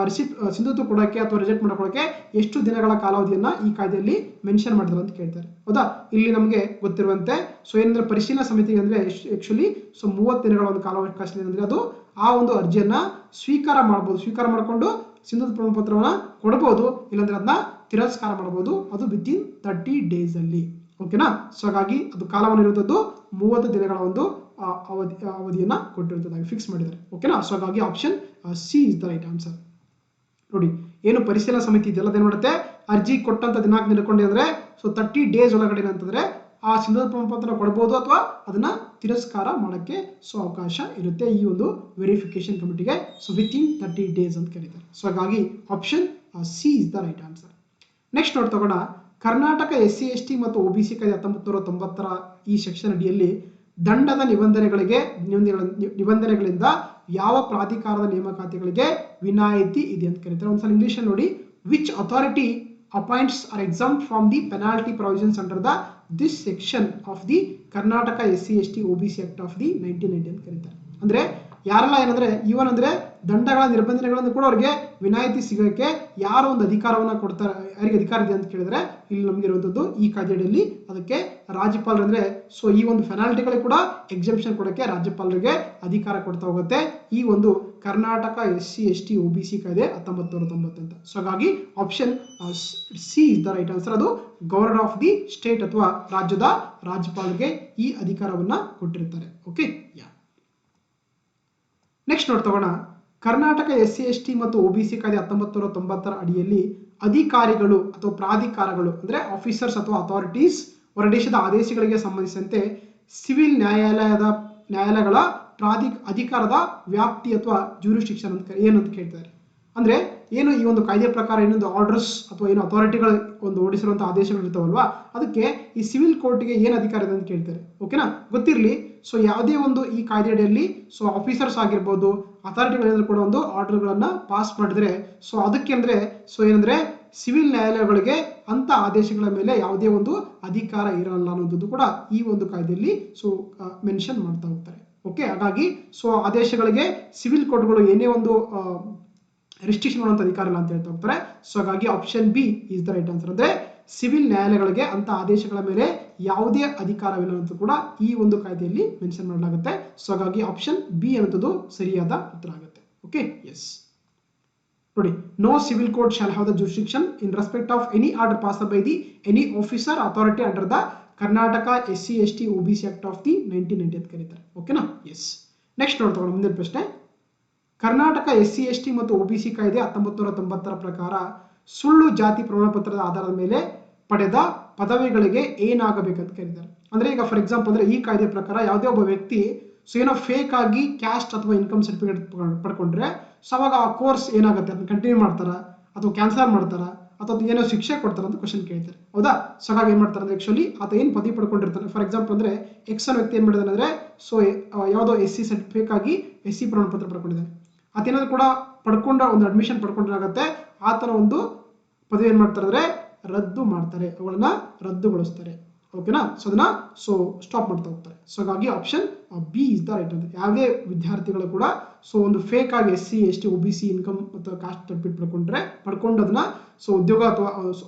ರಿಸಿಪ್ಟ್ ಸಿಂಧುತ್ವ ಕೊಡೋಕೆ ಅಥವಾ ರಿಜೆಕ್ಟ್ ಮಾಡ್ಕೊಳ್ಳೋಕೆ ಎಷ್ಟು ದಿನಗಳ ಕಾಲಾವಧಿಯನ್ನ ಈ ಕಾಯ್ದೆಯಲ್ಲಿ ಮೆನ್ಷನ್ ಮಾಡಿದ್ರು ಅಂತ ಕೇಳ್ತಾರೆ, ಹೌದಾ? ಇಲ್ಲಿ ನಮಗೆ ಗೊತ್ತಿರುವಂತೆ ಸೊ ಏನಂದ್ರೆ ಪರಿಶೀಲನಾ ಸಮಿತಿ ಅಂದ್ರೆ ಆಕ್ಚುಲಿ ಸೊ 30 ದಿನಗಳ ಒಂದು ಕಾಲಾವಕಾಶ ಅಂದ್ರೆ ಅದು ಆ ಒಂದು ಅರ್ಜಿಯನ್ನ ಸ್ವೀಕಾರ ಮಾಡಬಹುದು. ಸ್ವೀಕಾರ ಮಾಡಿಕೊಂಡು ಸಿಂಧುತ್ವ ಪ್ರಮಾಣ ಪತ್ರವನ್ನ ಕೊಡಬಹುದು, ಇಲ್ಲಾಂದ್ರೆ ಅದನ್ನ ತಿರಸ್ಕಾರ ಮಾಡಬಹುದು. ಅದು ವಿತಿನ್ 30 ಡೇಸ್ ಅಲ್ಲಿ. ಓಕೆನಾ? ಸೊ ಹಾಗಾಗಿ ಅದು ಕಾಲವನ್ನು ಇರುವಂತದ್ದು 30 ದಿನಗಳ ಒಂದು ಅವಧಿಯನ್ನ ಕೊಟ್ಟಿರುತ್ತದೆ, ಫಿಕ್ಸ್ ಮಾಡಿದ್ದಾರೆ. ಓಕೆನಾ? ಸೊ ಹಾಗಾಗಿ option C is the right answer. ನೋಡಿ ಏನು ಪರಿಶೀಲನಾ ಸಮಿತಿ ಇದೆಲ್ಲ ಏನ್ ಮಾಡುತ್ತೆ, ಅರ್ಜಿ ಕೊಟ್ಟಂತ ದಿನಾಂಕ ನಿಡ್ಕೊಂಡೆ ಅಂದ್ರೆ ಸೊ 30 ಡೇಸ್ ಒಳಗಡೆ ಅಂತಂದ್ರೆ ಆ ಸಿಂಧುತ್ವ ಪ್ರಮಾಣ ಪತ್ರ ಕೊಡಬಹುದು ಅಥವಾ ಅದನ್ನ ತಿರಸ್ಕಾರ ಮಾಡಕ್ಕೆ ಸೊ ಅವಕಾಶ ಇರುತ್ತೆ ಈ ಒಂದು ವೆರಿಫಿಕೇಶನ್ ಕಮಿಟಿಗೆ. ಸೊ ವಿತಿನ್ 30 ಡೇಸ್ ಅಂತ ಕರೀತಾರೆ. ಸೊ ಹಾಗಾಗಿ option C is the right answer. Next ನೋಡ್ತಗೋಣ. ಕರ್ನಾಟಕ ಎಸ್ಸಿ ಎಸ್ಟಿ ಮತ್ತು ಒಬಿಸಿ ಕಾಯ್ದೆ 1990 ಈ ಸೆಕ್ಷನ್ ಅಡಿಯಲ್ಲಿ ದಂಡದ ನಿಬಂಧನೆಗಳಿಂದ ಯಾವ ಪ್ರಾಧಿಕಾರದ ನೇಮಕಾತಿಗಳಿಗೆ ವಿನಾಯಿತಿ ಇದೆ ಅಂತ ಕರೀತಾರೆ. ಒಂದ್ಸಲ ಇಂಗ್ಲಿಷ್ ಅಲ್ಲಿ ನೋಡಿ. Which authority appoints are exempt from the penalty provisions under the this section of the Karnataka SC ST OBC act of the 1990 ಅಂತ ಕರೀತಾರೆ. ಅಂದ್ರೆ ಯಾರೆಲ್ಲ ಏನಂದ್ರೆ ಇವನ್ ಅಂದ್ರೆ ದಂಡಗಳ ನಿರ್ಬಂಧನೆಗಳನ್ನು ಕೂಡ ಅವ್ರಿಗೆ ವಿನಾಯಿತಿ ಸಿಗೋಕೆ ಯಾರು ಒಂದು ಅಧಿಕಾರವನ್ನ ಕೊಡ್ತಾರೆ, ಯಾರಿಗೆ ಅಧಿಕಾರ ಇದೆ ಅಂತ ಕೇಳಿದ್ರೆ ಇಲ್ಲಿ ನಮ್ಗೆ ಇರುವಂತದ್ದು ಈ ಕಾಯ್ದೆಯಲ್ಲಿ ಅದಕ್ಕೆ ರಾಜ್ಯಪಾಲರು ಅಂದ್ರೆ ಸೊ ಈ ಒಂದು ಪೆನಾಲ್ಟಿಗಳಿಗೆ ಕೂಡ ಎಕ್ಸೆಂಪ್ಷನ್ ಕೊಡೋಕ್ಕೆ ರಾಜ್ಯಪಾಲರಿಗೆ ಅಧಿಕಾರ ಕೊಡ್ತಾ ಹೋಗುತ್ತೆ ಈ ಒಂದು ಕರ್ನಾಟಕ SC/ST OBC ಕಾಯ್ದೆ 1990 ಅಂತ. ಸೊ ಹಾಗಾಗಿ option C is the right answer. ಅದು ಗವರ್ನರ್ ಆಫ್ ದಿ ಸ್ಟೇಟ್ ಅಥವಾ ರಾಜ್ಯದ ರಾಜ್ಯಪಾಲರಿಗೆ ಈ ಅಧಿಕಾರವನ್ನ ಕೊಟ್ಟಿರ್ತಾರೆ. ಓಕೆ, ನೆಕ್ಸ್ಟ್ ನೋಡ್ತಗೋಣ. ಕರ್ನಾಟಕ SC/ST ಮತ್ತು OBC ಕಾಯ್ದೆ 1990 ಅಡಿಯಲ್ಲಿ ಅಧಿಕಾರಿಗಳು ಅಥವಾ ಪ್ರಾಧಿಕಾರಗಳು ಅಂದ್ರೆ ಆಫೀಸರ್ಸ್ ಅಥವಾ ಅಥಾರಿಟೀಸ್ ಹೊರಡಿಸಿದ ಆದೇಶಗಳಿಗೆ ಸಂಬಂಧಿಸಿದಂತೆ ಸಿವಿಲ್ ನ್ಯಾಯಾಲಯಗಳ ಅಧಿಕಾರದ ವ್ಯಾಪ್ತಿ ಅಥವಾ ಜ್ಯೂರಿಸ್ಡಿಕ್ಷನ್ ಅಂತ ಏನಂತ ಕೇಳ್ತಾರೆ. ಅಂದ್ರೆ ಏನು ಈ ಒಂದು ಕಾಯ್ದೆ ಪ್ರಕಾರ ಏನೊಂದು ಆರ್ಡರ್ಸ್ ಅಥವಾ ಏನು ಅಥಾರಿಟಿಗಳ ಒಂದು ಹೊರಡಿಸಿರುವಂತಹ ಆದೇಶಗಳು ಇರ್ತಾವಲ್ವಾ, ಅದಕ್ಕೆ ಈ ಸಿವಿಲ್ ಕೋರ್ಟ್ಗೆ ಏನು ಅಧಿಕಾರ ಇದೆ ಅಂತ ಕೇಳ್ತಾರೆ. ಓಕೆನಾ, ಗೊತ್ತಿರಲಿ. ಸೊ ಯಾವುದೇ ಒಂದು ಈ ಕಾಯ್ದೆ ಅಡಿಯಲ್ಲಿ ಸೊ ಆಫೀಸರ್ಸ್ ಆಗಿರ್ಬೋದು ಅಥಾರಿಟಿಗಳೇನಾದ್ರೂ ಕೂಡ ಒಂದು ಆರ್ಡರ್ಗಳನ್ನ ಪಾಸ್ ಮಾಡಿದ್ರೆ ಸೊ ಅದಕ್ಕೆ ಅಂದ್ರೆ ಸೊ ಏನಂದ್ರೆ ಸಿವಿಲ್ ನ್ಯಾಯಾಲಯಗಳಿಗೆ ಅಂತ ಆದೇಶಗಳ ಮೇಲೆ ಯಾವುದೇ ಒಂದು ಅಧಿಕಾರ ಇರಲ್ಲ ಅನ್ನೋದು ಕೂಡ ಈ ಒಂದು ಕಾಯ್ದೆಯಲ್ಲಿ ಸೊ ಮೆನ್ಷನ್ ಮಾಡ್ತಾ ಹೋಗ್ತಾರೆ. ಓಕೆ, ಹಾಗಾಗಿ ಸೊ ಆದೇಶಗಳಿಗೆ ಸಿವಿಲ್ ಕೋರ್ಟ್ಗಳು ಏನೇ ಒಂದು ರೆಸ್ಟ್ರಿಕ್ಷನ್ ಮಾಡುವಂತ ಅಧಿಕಾರ ಇಲ್ಲ ಅಂತ ಹೇಳ್ತಾ ಹೋಗ್ತಾರೆ. ಸೊ ಹಾಗಾಗಿ option B is the right answer. ಅಂದ್ರೆ ಸಿವಿಲ್ ನ್ಯಾಯಾಲಯಗಳಿಗೆ ಅಂತ ಆದೇಶಗಳ ಮೇಲೆ ಯಾವುದೇ ಅಧಿಕಾರವಿಲ್ಲ ಅಂತ ಕೂಡ ಈ ಒಂದು ಕಾಯ್ದೆಯಲ್ಲಿ ಮೆನ್ಷನ್ ಮಾಡಲಾಗುತ್ತೆ. ಸೊ ಹಾಗಾಗಿ ಆಪ್ಷನ್ ಬಿ ಅನ್ನೋದು ಸರಿಯಾದ ಉತ್ತರ ಆಗುತ್ತೆ. ಓಕೆ, ಎಸ್ ನೋಡಿ, no civil court shall have the jurisdiction in respect of any order passed by the any officer authority under the Karnataka SC/ST OBC act of the 1990 ಅಂತ ಕರೀತಾರೆ. ಓಕೆನಾ, ಎಸ್. ನೆಕ್ಸ್ಟ್ ನೋಡ್ತೋಣ ಮುಂದಿನ ಪ್ರಶ್ನೆ. ಕರ್ನಾಟಕ SC/ST ಮತ್ತು OBC ಕಾಯ್ದೆ 1990 ಪ್ರಕಾರ ಸುಳ್ಳು ಜಾತಿ ಪ್ರಮಾಣ ಪತ್ರದ ಆಧಾರದ ಮೇಲೆ ಪಡೆದ ಪದವಿಗಳಿಗೆ ಏನಾಗಬೇಕಂತ ಕರೀತಾರೆ. ಅಂದ್ರೆ ಈಗ ಫಾರ್ ಎಕ್ಸಾಂಪಲ್ ಅಂದ್ರೆ ಈ ಕಾಯ್ದೆ ಪ್ರಕಾರ ಯಾವುದೇ ಒಬ್ಬ ವ್ಯಕ್ತಿ ಸೊ ಏನೋ ಫೇಕ್ ಆಗಿ ಕ್ಯಾಸ್ಟ್ ಅಥವಾ ಇನ್ಕಮ್ ಸರ್ಟಿಫಿಕೇಟ್ ಪಡ್ಕೊಂಡ್ರೆ ಸೊ ಅವಾಗ ಆ ಕೋರ್ಸ್ ಏನಾಗುತ್ತೆ, ಅದನ್ನ ಕಂಟಿನ್ಯೂ ಮಾಡ್ತಾರ ಅಥವಾ ಕ್ಯಾನ್ಸಲ್ ಮಾಡ್ತಾರ ಅಥವಾ ಏನೋ ಶಿಕ್ಷೆ ಕೊಡ್ತಾರ ಅಂತ ಕ್ವಶನ್ ಕೇಳ್ತಾರೆ. ಹೌದಾ, ಸೊ ಹಾಗಾಗಿ ಏನ್ ಮಾಡ್ತಾರೆ ಅಂದ್ರೆ ಆಕ್ಚುಲಿ ಆತ ಏನ್ ಪದವಿ ಪಡ್ಕೊಂಡಿರ್ತಾನೆ, ಫಾರ್ ಎಕ್ಸಾಂಪಲ್ ಅಂದ್ರೆ ಎಕ್ಸ್ ಅನ್ನ ವ್ಯಕ್ತಿ ಏನ್ ಮಾಡಿದಾನೆ ಅಂದ್ರೆ ಸೊ ಯಾವುದೋ SC ಸರ್ಟಿಫಿಕೇಟ್ ಆಗಿ SC ಪ್ರಮಾಣ ಪತ್ರ ಪಡ್ಕೊಂಡಿದ್ದಾನೆ. ಆತೇನಾದ್ರು ಕೂಡ ಪಡ್ಕೊಂಡ ಒಂದು ಅಡ್ಮಿಷನ್ ಪಡ್ಕೊಂಡ್ರಾಗತ್ತೆ ಆತನ ಒಂದು ಪದವಿ ಏನ್ ಮಾಡ್ತಾರೆ ಅಂದ್ರೆ ರದ್ದು ಮಾಡ್ತಾರೆ, ಅವುಗಳನ್ನ ರದ್ದುಗೊಳಿಸ್ತಾರೆ. ಓಕೆನಾ, ಸೊ ಅದನ್ನ ಸೊ ಸ್ಟಾಪ್ ಮಾಡ್ತಾ ಹೋಗ್ತಾರೆ. ಸೊ ಹಾಗಾಗಿ option B is the right answer. ಯಾವುದೇ ವಿದ್ಯಾರ್ಥಿಗಳು ಕೂಡ ಸೊ ಒಂದು ಫೇಕ್ ಆಗಿ SC/ST OBC ಇನ್ಕಮ್ ಅಥವಾ ಕಾಸ್ಟ್ ಸರ್ಟಿಫಿಕೇಟ್ ಪಡ್ಕೊಂಡು ಅದನ್ನ ಸೊ ಉದ್ಯೋಗ ಅಥವಾ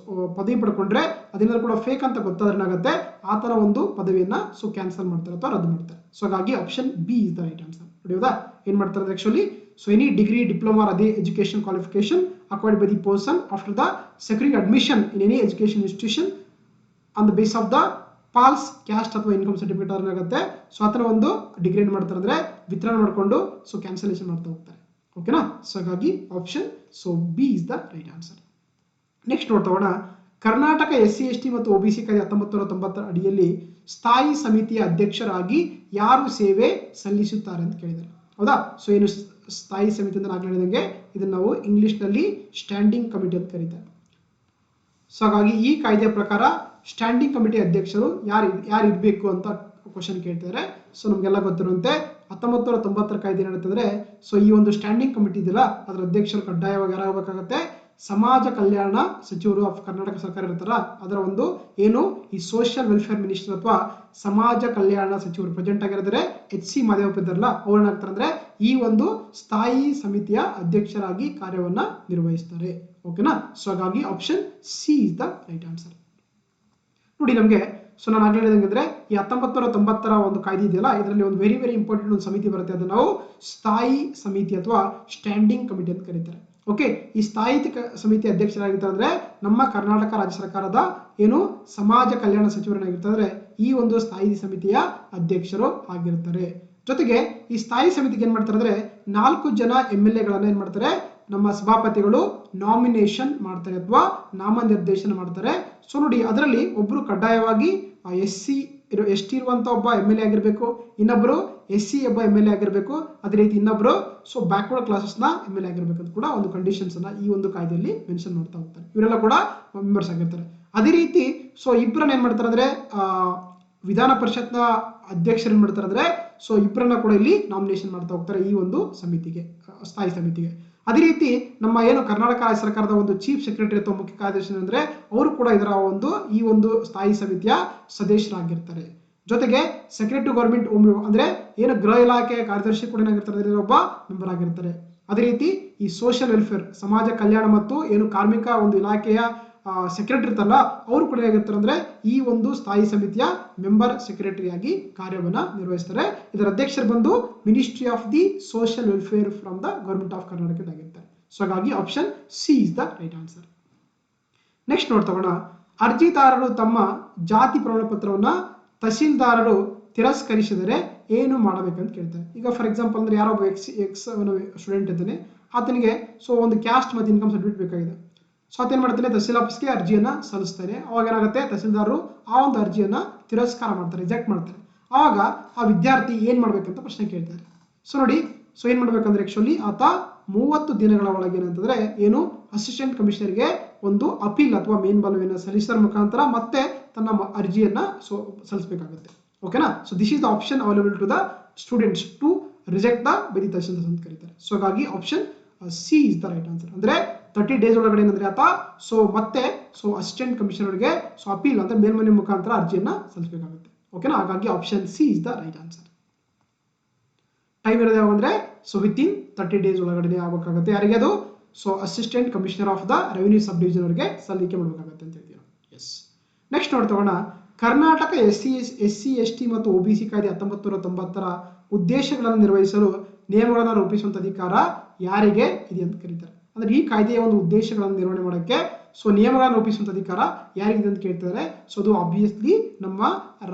ಪದವಿ ಪಡ್ಕೊಂಡ್ರೆ ಅದೇನಾದ್ರು ಕೂಡ ಫೇಕ್ ಅಂತ ಗೊತ್ತಾದ್ರೆ ಏನಾಗುತ್ತೆ ಆತರ ಒಂದು ಪದವಿಯನ್ನ ಸೊ ಕ್ಯಾನ್ಸಲ್ ಮಾಡ್ತಾರೆ ಅಥವಾ ರದ್ದು ಮಾಡ್ತಾರೆ. ಸೊ ಹಾಗಾಗಿ option B is the right answer. ನೋಡಿಯೋದಾ, ಏನ್ ಮಾಡ್ತಾರೆ actually so any degree, diploma or other education qualification acquired by the person after the securing admission in any education institution on the basis of the false caste ಅಥವಾ income certificate ಆಗುತ್ತೆ. So ಆತರ ಒಂದು degree ಏನ್ ಮಾಡ್ತಾರೆ ಅಂದ್ರೆ ವಿತರಣೆ ಮಾಡಿಕೊಂಡು so cancellation ಮಾಡ್ತಾ ಹೋಗ್ತಾರೆ. ಓಕೆನಾ, ಸೊ ಹಾಗಾಗಿ option so B is the right answer. Next ನೋಡ್ತಾ ಕರ್ನಾಟಕ SC/ST ಮತ್ತು OBC ಕಾಯ್ದೆ 1990 ಅಡಿಯಲ್ಲಿ ಸ್ಥಾಯಿ ಸಮಿತಿಯ ಅಧ್ಯಕ್ಷರಾಗಿ ಯಾರು ಸೇವೆ ಸಲ್ಲಿಸುತ್ತಾರೆ ಅಂತ ಕೇಳಿದ್ದಾರೆ. ಹೌದಾ, ಸೊ ಏನು ಸ್ಥಾಯಿ ಸಮಿತಿ ಅಂತ ನಾನು ಹೇಳಿದಂಗೆ ಇದನ್ನ ನಾವು ಇಂಗ್ಲಿಷ್ ನಲ್ಲಿ ಸ್ಟ್ಯಾಂಡಿಂಗ್ ಕಮಿಟಿ ಅಂತ ಕರೀತಾರೆ. ಸೊ ಹಾಗಾಗಿ ಈ ಕಾಯ್ದೆಯ ಪ್ರಕಾರ ಸ್ಟ್ಯಾಂಡಿಂಗ್ ಕಮಿಟಿ ಅಧ್ಯಕ್ಷರು ಯಾರು ಇರಬೇಕು ಅಂತ ಕ್ವಶನ್ ಕೇಳ್ತಾರೆ. ಸೊ ನಮಗೆಲ್ಲ ಗೊತ್ತಿರುವಂತೆ 1990 ಕಾಯ್ದೆ ಏನಾಗುತ್ತಂದ್ರೆ ಸೊ ಈ ಒಂದು ಸ್ಟ್ಯಾಂಡಿಂಗ್ ಕಮಿಟಿ ಇದೆಯಲ್ಲ ಅದರ ಅಧ್ಯಕ್ಷರು ಕಡ್ಡಾಯವಾಗಿ ಯಾರಾಗಬೇಕಾಗತ್ತೆ, ಸಮಾಜ ಕಲ್ಯಾಣ ಸಚಿವರು ಆಫ್ ಕರ್ನಾಟಕ ಸರ್ಕಾರ ಇರ್ತಾರ ಅದರ ಒಂದು ಏನು ಈ ಸೋಷಿಯಲ್ ವೆಲ್ಫೇರ್ ಮಿನಿಸ್ಟರ್ ಅಥವಾ ಸಮಾಜ ಕಲ್ಯಾಣ ಸಚಿವರು ಪ್ರೆಸೆಂಟ್ ಆಗಿರ್ತಾರೆ HC ಮಾದೇವಪ್ಪ ಇದ್ದಾರಲ್ಲ ಅವ್ರು ಏನಾಗ್ತಾರೆ ಅಂದ್ರೆ ಈ ಒಂದು ಸ್ಥಾಯಿ ಸಮಿತಿಯ ಅಧ್ಯಕ್ಷರಾಗಿ ಕಾರ್ಯವನ್ನ ನಿರ್ವಹಿಸ್ತಾರೆ. ಓಕೆನಾ, ಸೊ ಹಾಗಾಗಿ option C is the right answer. ನೋಡಿ ನಮಗೆ ಸೊ ನಾನು ಆಗ್ಲೇ ಹೇಳಿದಂಗೆ ಈ 1990 ಒಂದು ಕಾಯ್ದೆ ಇದೆಯಲ್ಲ ಇದರಲ್ಲಿ ಒಂದು ವೆರಿ ಇಂಪಾರ್ಟೆಂಟ್ ಒಂದು ಸಮಿತಿ ಬರುತ್ತೆ, ಅದನ್ನ ನಾವು ಸ್ಥಾಯಿ ಸಮಿತಿ ಅಥವಾ ಸ್ಟ್ಯಾಂಡಿಂಗ್ ಕಮಿಟಿ ಅಂತ ಕರೀತಾರೆ. ಓಕೆ, ಈ ಸ್ಥಾಯಿ ಸಮಿತಿ ಅಧ್ಯಕ್ಷರಾಗಿರ್ತಾರೆ ಅಂದ್ರೆ ನಮ್ಮ ಕರ್ನಾಟಕ ರಾಜ್ಯ ಸರ್ಕಾರದ ಏನು ಸಮಾಜ ಕಲ್ಯಾಣ ಸಚಿವರಾಗಿರ್ತಾರೆ ಈ ಒಂದು ಸ್ಥಾಯಿ ಸಮಿತಿಯ ಅಧ್ಯಕ್ಷರು ಆಗಿರ್ತಾರೆ. ಜೊತೆಗೆ ಈ ಸ್ಥಾಯಿ ಸಮಿತಿಗೆ ಏನ್ ಮಾಡ್ತಾರೆ ಅಂದ್ರೆ 4 ಜನ MLA ಗಳನ್ನ ಏನ್ ಮಾಡ್ತಾರೆ ನಮ್ಮ ಸಭಾಪತಿಗಳು ನಾಮಿನೇಷನ್ ಮಾಡ್ತಾರೆ ಅಥವಾ ನಾಮನಿರ್ದೇಶನ ಮಾಡ್ತಾರೆ. ಸೊ ನೋಡಿ ಅದರಲ್ಲಿ ಒಬ್ರು ಕಡ್ಡಾಯವಾಗಿ SC/ST ಇರುವಂತ ಒಬ್ಬ MLA ಆಗಿರ್ಬೇಕು, ಇನ್ನೊಬ್ರು SC ಒಬ್ಬ MLA ಆಗಿರ್ಬೇಕು, ಅದೇ ರೀತಿ ಇನ್ನೊಬ್ರು ಸೊ ಬ್ಯಾಕ್ವರ್ಡ್ ಕ್ಲಾಸಸ್ ನ MLA ಆಗಿರ್ಬೇಕು ಅಂತ ಕೂಡ ಒಂದು ಕಂಡೀಷನ್ಸ್ ಅನ್ನ ಈ ಒಂದು ಕಾಯ್ದೆಯಲ್ಲಿ ಮೆನ್ಷನ್ ಮಾಡ್ತಾ ಹೋಗ್ತಾರೆ. ಇವರೆಲ್ಲ ಕೂಡ ಮೆಂಬರ್ಸ್ ಆಗಿರ್ತಾರೆ. ಅದೇ ರೀತಿ ಸೊ ಇಬ್ಬರನ್ನ ಏನ್ ಮಾಡ್ತಾರೆ ಅಂದ್ರೆ ವಿಧಾನ ಪರಿಷತ್ನ ಅಧ್ಯಕ್ಷರು ಏನ್ ಮಾಡ್ತಾರೆ ಅಂದ್ರೆ ಸೊ ಇಬ್ಬರನ್ನ ಕೂಡ ಇಲ್ಲಿ ನಾಮಿನೇಷನ್ ಮಾಡ್ತಾ ಹೋಗ್ತಾರೆ ಈ ಒಂದು ಸಮಿತಿಗೆ, ಸ್ಥಾಯಿ ಸಮಿತಿಗೆ. ಅದೇ ರೀತಿ ನಮ್ಮ ಏನು ಕರ್ನಾಟಕ ರಾಜ್ಯ ಸರ್ಕಾರದ ಒಂದು ಚೀಫ್ ಸೆಕ್ರೆಟರಿ ಅಥವಾ ಮುಖ್ಯ ಕಾರ್ಯದರ್ಶಿ ಅಂದ್ರೆ ಅವರು ಕೂಡ ಇದರ ಒಂದು ಈ ಒಂದು ಸ್ಥಾಯಿ ಸಮಿತಿಯ ಸದಸ್ಯರಾಗಿರ್ತಾರೆ. ಜೊತೆಗೆ ಸೆಕ್ರೆಟರಿ ಗೌರ್ಮೆಂಟ್ ಅಂದ್ರೆ ಏನು ಗೃಹ ಇಲಾಖೆ ಕಾರ್ಯದರ್ಶಿ ಕೂಡ ಏನಾಗಿರ್ತಾರೆ ಒಬ್ಬ ಮೆಂಬರ್ ಆಗಿರ್ತಾರೆ. ಅದೇ ರೀತಿ ಈ ಸೋಷಿಯಲ್ ವೆಲ್ಫೇರ್ ಸಮಾಜ ಕಲ್ಯಾಣ ಮತ್ತು ಏನು ಕಾರ್ಮಿಕ ಒಂದು ಇಲಾಖೆಯ ಸೆಕ್ರೆಟರಿ ಇರ್ತಾರಲ್ಲ ಅವರು ಕೂಡ ಹೇಗಿರ್ತಾರೆ ಅಂದ್ರೆ ಈ ಒಂದು ಸ್ಥಾಯಿ ಸಮಿತಿಯ ಮೆಂಬರ್ ಸೆಕ್ರೆಟರಿ ಆಗಿ ಕಾರ್ಯವನ್ನ ನಿರ್ವಹಿಸ್ತಾರೆ. ಇದರ ಅಧ್ಯಕ್ಷರು ಬಂದು ministry of the social welfare from the government of ಕರ್ನಾಟಕದಾಗಿರ್ತಾರೆ. ಸೊ ಹಾಗಾಗಿ option C is the right answer. Next ನೋಡ್ತಗೋಣ, ಅರ್ಜಿದಾರರು ತಮ್ಮ ಜಾತಿ ಪ್ರಮಾಣ ಪತ್ರವನ್ನ ತಹಸೀಲ್ದಾರರು ತಿರಸ್ಕರಿಸಿದರೆ ಏನು ಮಾಡಬೇಕಂತ ಕೇಳ್ತಾರೆ. ಈಗ ಫಾರ್ ಎಕ್ಸಾಂಪಲ್ ಅಂದ್ರೆ ಯಾರೋ ಒಬ್ಬ ಎಕ್ಸ್ ಸ್ಟೂಡೆಂಟ್ ಇದ್ದಾನೆ, ಆತನಿಗೆ ಸೊ ಒಂದು ಕ್ಯಾಸ್ಟ್ ಮತ್ತು ಇನ್ಕಮ್ ಸರ್ಟಿಫಿಕೇಟ್ ಬೇಕಾಗಿದೆ. ಸೊ ಆತೇನು ಮಾಡ್ತಾನೆ, ತಹಸೀಲ್ ಆಫೀಸ್ಗೆ ಅರ್ಜಿಯನ್ನ ಸಲ್ಲಿಸ್ತಾನೆ. ಅವಾಗ ಏನಾಗುತ್ತೆ, ತಹಸೀಲ್ದಾರರು ಆ ಒಂದು ಅರ್ಜಿಯನ್ನ ತಿರಸ್ಕಾರ ಮಾಡ್ತಾರೆ, ರಿಜೆಕ್ಟ್ ಮಾಡ್ತಾರೆ. ಆವಾಗ ಆ ವಿದ್ಯಾರ್ಥಿ ಏನ್ ಮಾಡ್ಬೇಕಂತ ಪ್ರಶ್ನೆ ಕೇಳ್ತಾರೆ. ಸೊ ನೋಡಿ, ಸೊ ಏನ್ ಮಾಡ್ಬೇಕಂದ್ರೆ ಆಕ್ಚುಲಿ ಆತ 30 ದಿನಗಳ ಒಳಗೆ ಏನಂತಂದ್ರೆ ಏನು ಅಸಿಸ್ಟೆಂಟ್ ಕಮಿಷನರ್ಗೆ ಒಂದು ಅಪೀಲ್ ಅಥವಾ ಮೇಲ್ಮನವಿಯನ್ನು ಸಲ್ಲಿಸೋದ್ರ ಮುಖಾಂತರ ಮತ್ತೆ ತನ್ನ ಅರ್ಜಿಯನ್ನ ಸಲ್ಲಿಸಬೇಕಾಗುತ್ತೆ. ಓಕೆನಾ. So this is the option available to the students to reject the by the tahsildar ಅಂತ ಕರೀತಾರೆ. ಸೊ ಹಾಗಾಗಿ option C is the right answer. ಅಂದ್ರೆ 30 ಡೇಸ್ ಒಳಗಡೆ ಏನಂದ್ರೆ ಆತ ಸೊ ಮತ್ತೆ ಸೊ ಅಸಿಸ್ಟೆಂಟ್ ಕಮಿಷನರ್ಗೆ ಸೊ ಅಪೀಲ್ ಅಂತ ಮೇಲ್ಮನೆ ಮುಖಾಂತರ ಅರ್ಜಿಯನ್ನ ಸಲ್ಲಿಸಬೇಕಾಗುತ್ತೆ. ಓಕೆನಾ. ಹಾಗಾಗಿ option C is the right answer. Time ಇರೋದು ಯಾವಂದ್ರೆ ಸೊ ವಿತಿನ್ 30 ಡೇಸ್ ಒಳಗಡೆ ಆಗಬೇಕಾಗುತ್ತೆ. ಯಾರಿಗೆ ಅದು, so assistant commissioner of the revenue sub division ಅವರಿಗೆ ಸಲ್ಲಿಕೆ ಮಾಡಬೇಕಾಗುತ್ತೆ ಅಂತ ಹೇಳ್ತೀವಿ. ಎಸ್. ನೆಕ್ಸ್ಟ್ ನೋಡ್ತಗೋಣ, ಕರ್ನಾಟಕ SC/ST ಮತ್ತು OBC ಕಾಯ್ದೆ 1990ರ ಉದ್ದೇಶಗಳನ್ನು ನಿರ್ವಹಿಸಲು ನಿಯಮಗಳನ್ನು ರೂಪಿಸುವಂತ ಅಧಿಕಾರ ಯಾರಿಗೆ ಇದೆ ಅಂತ ಕರೀತಾರೆ. ಅಂದ್ರೆ ಈ ಕಾಯ್ದೆಯ ಒಂದು ಉದ್ದೇಶಗಳನ್ನು ನಿರ್ವಹಣೆ ಮಾಡೋಕ್ಕೆ ಸೊ ನಿಯಮಗಳನ್ನು ರೂಪಿಸುವಂತ ಅಧಿಕಾರ ಯಾರಿಗಿದೆ ಅಂತ ಕೇಳ್ತಾರೆ. ಸೊ ಅದು ಆಬ್ವಿಯಸ್ಲಿ ನಮ್ಮ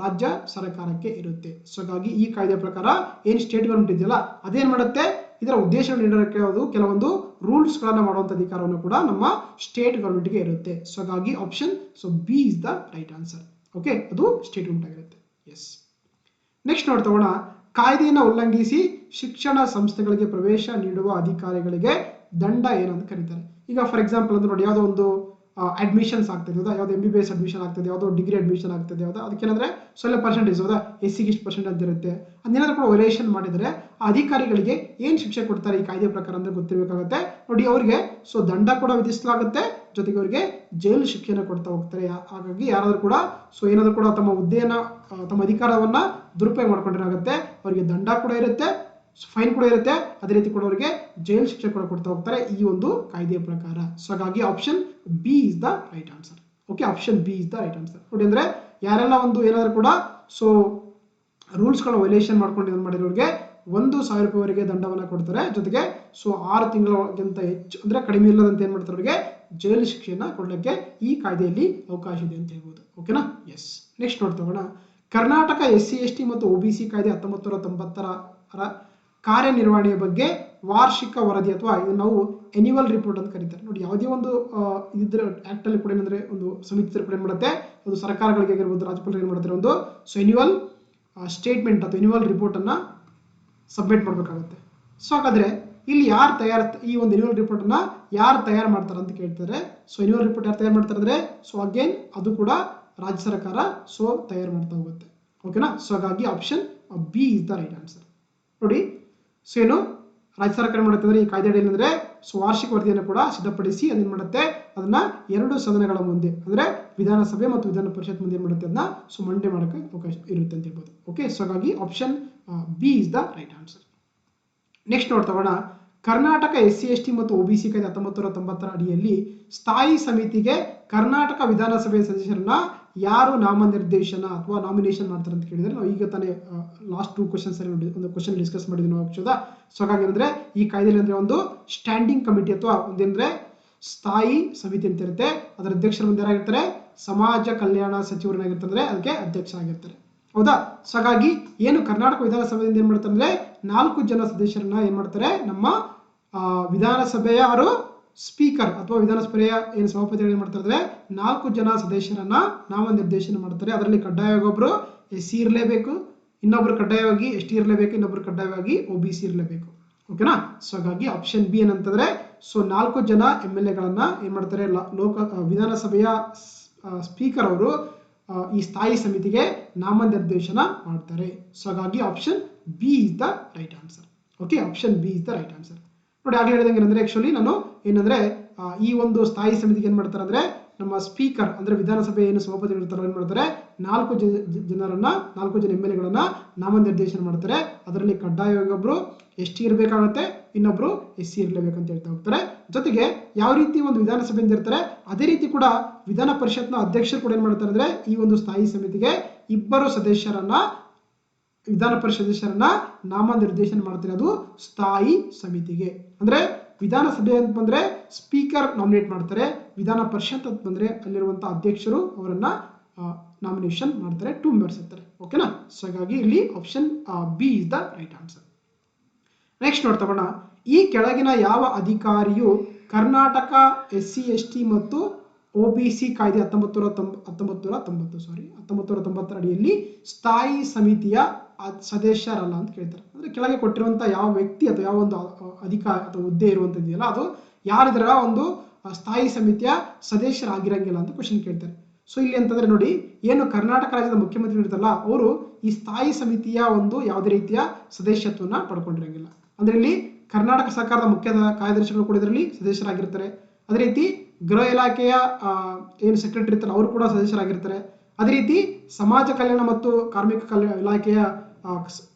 ರಾಜ್ಯ ಸರ್ಕಾರಕ್ಕೆ ಇರುತ್ತೆ. ಸೊ ಹಾಗಾಗಿ ಈ ಕಾಯ್ದೆಯ ಪ್ರಕಾರ ಏನ್ ಸ್ಟೇಟ್ ಗವರ್ಮೆಂಟ್ ಇದೆಯಲ್ಲ ಅದೇನ್ ಮಾಡುತ್ತೆ, ಇದರ ಉದ್ದೇಶಗಳನ್ನು ನೀಡೋಕೆ ಕೆಲವೊಂದು ರೂಲ್ಸ್ ಗಳನ್ನ ಮಾಡುವಂತ ಅಧಿಕಾರವನ್ನು ಕೂಡ ನಮ್ಮ ಸ್ಟೇಟ್ ಗವರ್ಮೆಂಟ್ಗೆ ಇರುತ್ತೆ. ಸೊ ಹಾಗಾಗಿ option so B is the right answer. Okay, ಅದು ಸ್ಟೇಟ್ ಗವರ್ಮೆಂಟ್ ಆಗಿರುತ್ತೆ. ಎಸ್. ನೆಕ್ಸ್ಟ್ ನೋಡ್ತಗೋಣ, ಕಾಯ್ದೆಯನ್ನು ಉಲ್ಲಂಘಿಸಿ ಶಿಕ್ಷಣ ಸಂಸ್ಥೆಗಳಿಗೆ ಪ್ರವೇಶ ನೀಡುವ ಅಧಿಕಾರಿಗಳಿಗೆ ದಂಡ ಏನಂತ ಕರೀತಾರೆ. ಈಗ ಫಾರ್ ಎಕ್ಸಾಂಪಲ್ ಅಂದ್ರೆ ನೋಡಿ, ಯಾವುದೋ ಒಂದು ಅಡ್ಮಿಷನ್ಸ್ ಆಗ್ತದೆ ಹೌದಾ, ಯಾವ್ದು MBBS ಅಡ್ಮಿಷನ್ ಆಗ್ತದೆ, ಯಾವುದೋ ಡಿಗ್ರಿ ಅಡ್ಮಿಷನ್ ಆಗ್ತದೆ ಹೌದಾ, ಅದಕ್ಕೇನಂದ್ರೆ ಸ್ವಲ್ಪ ಪರ್ಸೆಂಟೇಜ್ ಹೌದಾ, SC ಇಷ್ಟು ಪರ್ಸೆಂಟ್ ಅಂತ ಇರುತ್ತೆ. ಅದನ್ನೇನಾದ್ರೂ ಕೂಡ ವೈಲೇಷನ್ ಮಾಡಿದ್ರೆ ಆ ಅಧಿಕಾರಿಗಳಿಗೆ ಏನ್ ಶಿಕ್ಷೆ ಕೊಡ್ತಾರೆ ಈ ಕಾಯ್ದೆ ಪ್ರಕಾರ ಅಂದ್ರೆ ಗೊತ್ತಿರಬೇಕಾಗುತ್ತೆ. ನೋಡಿ, ಅವರಿಗೆ ಸೊ ದಂಡ ಕೂಡ ವಿಧಿಸಲಾಗುತ್ತೆ, ಜೊತೆಗೆ ಅವರಿಗೆ ಜೈಲು ಶಿಕ್ಷೆಯನ್ನು ಕೊಡ್ತಾ ಹೋಗ್ತಾರೆ. ಹಾಗಾಗಿ ಯಾರಾದ್ರೂ ಕೂಡ ಸೊ ಏನಾದ್ರೂ ಕೂಡ ತಮ್ಮ ಹುದ್ದೆಯನ್ನ ತಮ್ಮ ಅಧಿಕಾರವನ್ನ ದುರುಪಯೋಗ ಮಾಡ್ಕೊಂಡ್ರಾಗುತ್ತೆ, ಅವರಿಗೆ ದಂಡ ಕೂಡ ಇರುತ್ತೆ, ಫೈನ್ ಕೂಡ ಇರುತ್ತೆ, ಅದೇ ರೀತಿ ಕೂಡ ಅವರಿಗೆ ಜೈಲು ಶಿಕ್ಷೆ ಕೂಡ ಕೊಡ್ತಾ ಹೋಗ್ತಾರೆ ಈ ಒಂದು ಕಾಯ್ದೆಯ ಪ್ರಕಾರ. ಸೊ ಹಾಗಾಗಿ option B is the right answer. Okay, option B is the right answer. ನೋಡಿ, ಅಂದ್ರೆ ಯಾರೆಲ್ಲ ಒಂದು ಏನಾದ್ರೂ ಕೂಡ ಸೊ ರೂಲ್ಸ್ ಗಳ ವೈಲೇಷನ್ ಮಾಡ್ಕೊಂಡು ಮಾಡಿರೋರಿಗೆ 1,000 ರೂಪಾಯಿವರೆಗೆ ದಂಡವನ್ನ ಕೊಡ್ತಾರೆ, ಜೊತೆಗೆ ಸೊ 6 ತಿಂಗಳಿಗಿಂತ ಹೆಚ್ಚು ಅಂದ್ರೆ ಕಡಿಮೆ ಇಲ್ಲದಂತೆ ಏನ್ ಮಾಡ್ತಾರೆ, ಅವರಿಗೆ ಜೈಲು ಶಿಕ್ಷೆಯನ್ನ ಕೊಡಲಿಕ್ಕೆ ಈ ಕಾಯ್ದೆಯಲ್ಲಿ ಅವಕಾಶ ಇದೆ ಅಂತ ಹೇಳ್ಬೋದು. ಓಕೆನಾ. ಎಸ್. ನೆಕ್ಸ್ಟ್ ನೋಡ್ತಗೋಣ, ಕರ್ನಾಟಕ SC/ST ಮತ್ತು OBC ಕಾಯ್ದೆ 1990ರ ಕಾರ್ಯನಿರ್ವಹಣೆಯ ಬಗ್ಗೆ ವಾರ್ಷಿಕ ವರದಿ ಅಥವಾ ಇದನ್ನು ನಾವು ಎನ್ಯುವಲ್ ರಿಪೋರ್ಟ್ ಅಂತ ಕರೀತಾರೆ. ನೋಡಿ, ಯಾವುದೇ ಒಂದು ಇದ್ರ ಆಕ್ಟ್ ಅಲ್ಲಿ ಕೂಡ ಏನಂದ್ರೆ ಒಂದು ಸಮಿತಿ ಕೂಡ ಏನ್ ಮಾಡುತ್ತೆ, ಒಂದು ಸರ್ಕಾರಗಳಿಗೆ ಆಗಿರ್ಬೋದು, ರಾಜ್ಯಪಾಲರಿಗೆ ಏನ್ ಮಾಡ್ತಾರೆ, ಒಂದು ಸೊ ಎನ್ಯುವಲ್ ಸ್ಟೇಟ್ಮೆಂಟ್ ಅಥವಾ ಎನ್ಯುವಲ್ ರಿಪೋರ್ಟ್ ಅನ್ನ ಸಬ್ಮಿಟ್ ಮಾಡಬೇಕಾಗುತ್ತೆ. ಸೊ ಹಾಗಾದ್ರೆ ಇಲ್ಲಿ ಈ ಒಂದು ಎನ್ಯುವಲ್ ರಿಪೋರ್ಟ್ ಅನ್ನ ಯಾರು ತಯಾರು ಮಾಡ್ತಾರೆ ಅಂತ ಕೇಳ್ತಾರೆ. ಸೊ ಎನ್ಯುವಲ್ ರಿಪೋರ್ಟ್ ಯಾರು ತಯಾರು ಮಾಡ್ತಾರೆ ಅಂದ್ರೆ ಸೊ ಅಗೇನ್ ಅದು ಕೂಡ ರಾಜ್ಯ ಸರ್ಕಾರ ಸೊ ತಯಾರು ಮಾಡ್ತಾ ಹೋಗುತ್ತೆ. ಓಕೆನಾ. ಸೊ ಹಾಗಾಗಿ option B is the right answer. ನೋಡಿ, ಸೊ ಏನು ರಾಜ್ಯ ಸರ್ಕಾರ ಮಾಡುತ್ತೆ ಅಂದ್ರೆ ಈ ಕಾಯ್ದೆ ಏನಂದ್ರೆ ಸೊ ವಾರ್ಷಿಕ ವರದಿಯನ್ನು ಕೂಡ ಸಿದ್ಧಪಡಿಸಿ ಅದೇನ್ ಮಾಡುತ್ತೆ, ಅದನ್ನ 2 ಸದನಗಳ ಮುಂದೆ ಅಂದ್ರೆ ವಿಧಾನಸಭೆ ಮತ್ತು ವಿಧಾನ ಪರಿಷತ್ ಮುಂದೆ ಏನ್ ಮಾಡುತ್ತೆ, ಅದನ್ನ ಸೊ ಮಂಡನೆ ಮಾಡೋಕೆ ಅವಕಾಶ ಇರುತ್ತೆ ಅಂತ ಹೇಳ್ಬೋದು. ಓಕೆ. ಸೊ ಹಾಗಾಗಿ option B is the right answer. Next ನೋಡ್ತಗೋಣ, ಕರ್ನಾಟಕ SC/ST ಮತ್ತು OBC ಕಾಯ್ದೆ 1990ರ ಅಡಿಯಲ್ಲಿ ಸ್ಥಾಯಿ ಸಮಿತಿಗೆ ಕರ್ನಾಟಕ ವಿಧಾನಸಭೆ ಸದಸ್ಯರನ್ನ ಯಾರು ನಾಮನಿರ್ದೇಶನ ಅಥವಾ ನಾಮಿನೇಷನ್ ಮಾಡ್ತಾರೆ ಅಂತ ಕೇಳಿದ್ರೆ, ನಾವು ಈಗ ತಾನೇ ಲಾಸ್ಟ್ 2 ಕ್ವಶನ್ಸ್ ಅಲ್ಲಿ ಒಂದು ಕ್ವಶನ್ ಡಿಸ್ಕಸ್ ಮಾಡಿದ್ವಿ ನಾವು ಆಕ್ಚುಲಿ. ಸೊ ಹಾಗಾಗಿ ಅಂದ್ರೆ ಈ ಕಾಯ್ದೆಯಲ್ಲಿ ಅಂದ್ರೆ ಒಂದು ಸ್ಟ್ಯಾಂಡಿಂಗ್ ಕಮಿಟಿ ಅಥವಾ ಒಂದೇಂದ್ರೆ ಸ್ಥಾಯಿ ಸಮಿತಿ ಅಂತ ಇರುತ್ತೆ. ಅದರ ಅಧ್ಯಕ್ಷರು ಮುಂದೆ ಯಾರಾಗಿರ್ತಾರೆ, ಸಮಾಜ ಕಲ್ಯಾಣ ಸಚಿವರನ್ನಾಗಿರ್ತಾರೆ, ಅದಕ್ಕೆ ಅಧ್ಯಕ್ಷ ಆಗಿರ್ತಾರೆ ಹೌದಾ. ಸೊ ಹಾಗಾಗಿ ಏನು ಕರ್ನಾಟಕ ವಿಧಾನಸಭೆಯಿಂದ ಏನ್ ಮಾಡ್ತಾರೆ ಅಂದ್ರೆ 4 ಜನ ಸದಸ್ಯರನ್ನ ಏನ್ ಮಾಡ್ತಾರೆ, ನಮ್ಮ ವಿಧಾನಸಭೆಯ ಸ್ಪೀಕರ್ ಅಥವಾ ವಿಧಾನಸಭೆಯ ಏನು ಸಭಾಪತಿಗಳು ಏನ್ ಮಾಡ್ತಾರೆ ಅಂದ್ರೆ 4 ಜನ ಸದಸ್ಯರನ್ನ ನಾಮನಿರ್ದೇಶನ ಮಾಡ್ತಾರೆ. ಅದರಲ್ಲಿ ಕಡ್ಡಾಯವಾಗಿ ಒಬ್ರು SC ಇರಲೇಬೇಕು, ಇನ್ನೊಬ್ರು ಕಡ್ಡಾಯವಾಗಿ ST ಇರಲೇಬೇಕು, ಇನ್ನೊಬ್ರು ಕಡ್ಡಾಯವಾಗಿ OBC ಇರಲೇಬೇಕು. ಓಕೆನಾ. ಸೊ ಹಾಗಾಗಿ ಆಪ್ಷನ್ ಬಿ ಏನಂತಂದ್ರೆ ಸೊ 4 ಜನ MLAಗಳನ್ನ ಏನ್ ಮಾಡ್ತಾರೆ, ವಿಧಾನಸಭೆಯ ಸ್ಪೀಕರ್ ಅವರು ಈ ಸ್ಥಾಯಿ ಸಮಿತಿಗೆ ನಾಮನಿರ್ದೇಶನ ಮಾಡ್ತಾರೆ. ಸೊ ಹಾಗಾಗಿ option B is the right answer. Okay, option B is the right answer. ನೋಡಿ, ಆಗ್ಲೇ ಹೇಳಿದಂಗೆ ಏನಂದ್ರೆ ಆಕ್ಚುಲಿ ನಾನು ಏನಂದ್ರೆ ಈ ಒಂದು ಸ್ಥಾಯಿ ಸಮಿತಿಗೆ ಏನ್ ಮಾಡ್ತಾರೆ ಅಂದ್ರೆ ನಮ್ಮ ಸ್ಪೀಕರ್ ಅಂದ್ರೆ ವಿಧಾನಸಭೆ ಏನು ಸಭಾಪತಿ ಇರ್ತಾರೋ ಏನ್ ಮಾಡ್ತಾರೆ, 4 ಜನ MLAಗಳನ್ನ ನಾಮನಿರ್ದೇಶನ ಮಾಡ್ತಾರೆ. ಅದರಲ್ಲಿ ಕಡ್ಡಾಯವಾಗಿ ಒಬ್ರು ST ಇರಬೇಕಾಗುತ್ತೆ, ಇನ್ನೊಬ್ರು SC ಇರಲೇಬೇಕಂತ ಹೇಳ್ತಾ ಹೋಗ್ತಾರೆ. ಜೊತೆಗೆ ಯಾವ ರೀತಿ ಒಂದು ವಿಧಾನಸಭೆಯಿಂದ ಇರ್ತಾರೆ ಅದೇ ರೀತಿ ಕೂಡ ವಿಧಾನ ಪರಿಷತ್ನ ಅಧ್ಯಕ್ಷರು ಕೂಡ ಏನ್ ಮಾಡ್ತಾರೆ ಅಂದ್ರೆ ಈ ಒಂದು ಸ್ಥಾಯಿ ಸಮಿತಿಗೆ ಇಬ್ಬರು ಸದಸ್ಯರನ್ನ ವಿಧಾನ ಪರಿಷತ್ ಸದಸ್ಯರನ್ನ ನಾಮನಿರ್ದೇಶನ ಮಾಡ್ತಾರೆ. ಅದು ಸ್ಥಾಯಿ ಸಮಿತಿಗೆ. ಅಂದ್ರೆ ವಿಧಾನಸಭೆ ಅಂತ ಬಂದ್ರೆ ಸ್ಪೀಕರ್ ನಾಮಿನೇಟ್ ಮಾಡ್ತಾರೆ, ವಿಧಾನ ಪರಿಷತ್ ಅಂತ ಬಂದ್ರೆ ಅಲ್ಲಿರುವಂತಹ ಅಧ್ಯಕ್ಷರು ಅವರನ್ನ ನಾಮಿನೇಷನ್ ಮಾಡ್ತಾರೆ, 2 ಮೆಂಬರ್ಸ್ ಇರ್ತಾರೆ. ಓಕೆನಾ. ಸೊ ಹಾಗಾಗಿ ಇಲ್ಲಿ option B is the right answer. Next ನೋಡ್ತಗೋಣ, ಈ ಕೆಳಗಿನ ಯಾವ ಅಧಿಕಾರಿಯು ಕರ್ನಾಟಕ SC ST ಮತ್ತು OBC ಕಾಯ್ದೆ 1990 ಅಡಿಯಲ್ಲಿ ಸ್ಥಾಯಿ ಸಮಿತಿಯ ಸದಸ್ಯರಲ್ಲ ಅಂತ ಕೇಳ್ತಾರೆ. ಅಂದ್ರೆ ಕೆಳಗೆ ಕೊಟ್ಟಿರುವಂತಹ ಯಾವ ವ್ಯಕ್ತಿ ಅಥವಾ ಯಾವ ಒಂದು ಅಧಿಕಾರ ಅಥವಾ ಹುದ್ದೆ ಇರುವಂತದ್ದಿಲ್ಲ ಅದು ಯಾರಿದರ ಒಂದು ಸ್ಥಾಯಿ ಸಮಿತಿಯ ಸದಸ್ಯರಾಗಿರಂಗಿಲ್ಲ ಅಂತ ಕ್ವಶನ್ ಕೇಳ್ತಾರೆ. ಸೊ ಇಲ್ಲಿ ಅಂತಂದ್ರೆ ನೋಡಿ, ಏನು ಕರ್ನಾಟಕ ರಾಜ್ಯದ ಮುಖ್ಯಮಂತ್ರಿ ಇರ್ತಾರಲ್ಲ ಅವರು ಈ ಸ್ಥಾಯಿ ಸಮಿತಿಯ ಒಂದು ಯಾವುದೇ ರೀತಿಯ ಸದಸ್ಯತ್ವನ ಪಡ್ಕೊಂಡಿರಂಗಿಲ್ಲ. ಅಂದ್ರೆ ಇಲ್ಲಿ ಕರ್ನಾಟಕ ಸರ್ಕಾರದ ಮುಖ್ಯ ಕಾರ್ಯದರ್ಶಿಗಳು ಕೂಡ ಇದರಲ್ಲಿ ಸದಸ್ಯರಾಗಿರ್ತಾರೆ. ಅದೇ ರೀತಿ ಗೃಹ ಇಲಾಖೆಯ ಏನು ಸೆಕ್ರೆಟರಿ ಇರ್ತಾರೆ ಅವರು ಕೂಡ ಸದಸ್ಯರಾಗಿರ್ತಾರೆ. ಅದೇ ರೀತಿ ಸಮಾಜ ಕಲ್ಯಾಣ ಮತ್ತು ಕಾರ್ಮಿಕ ಇಲಾಖೆಯ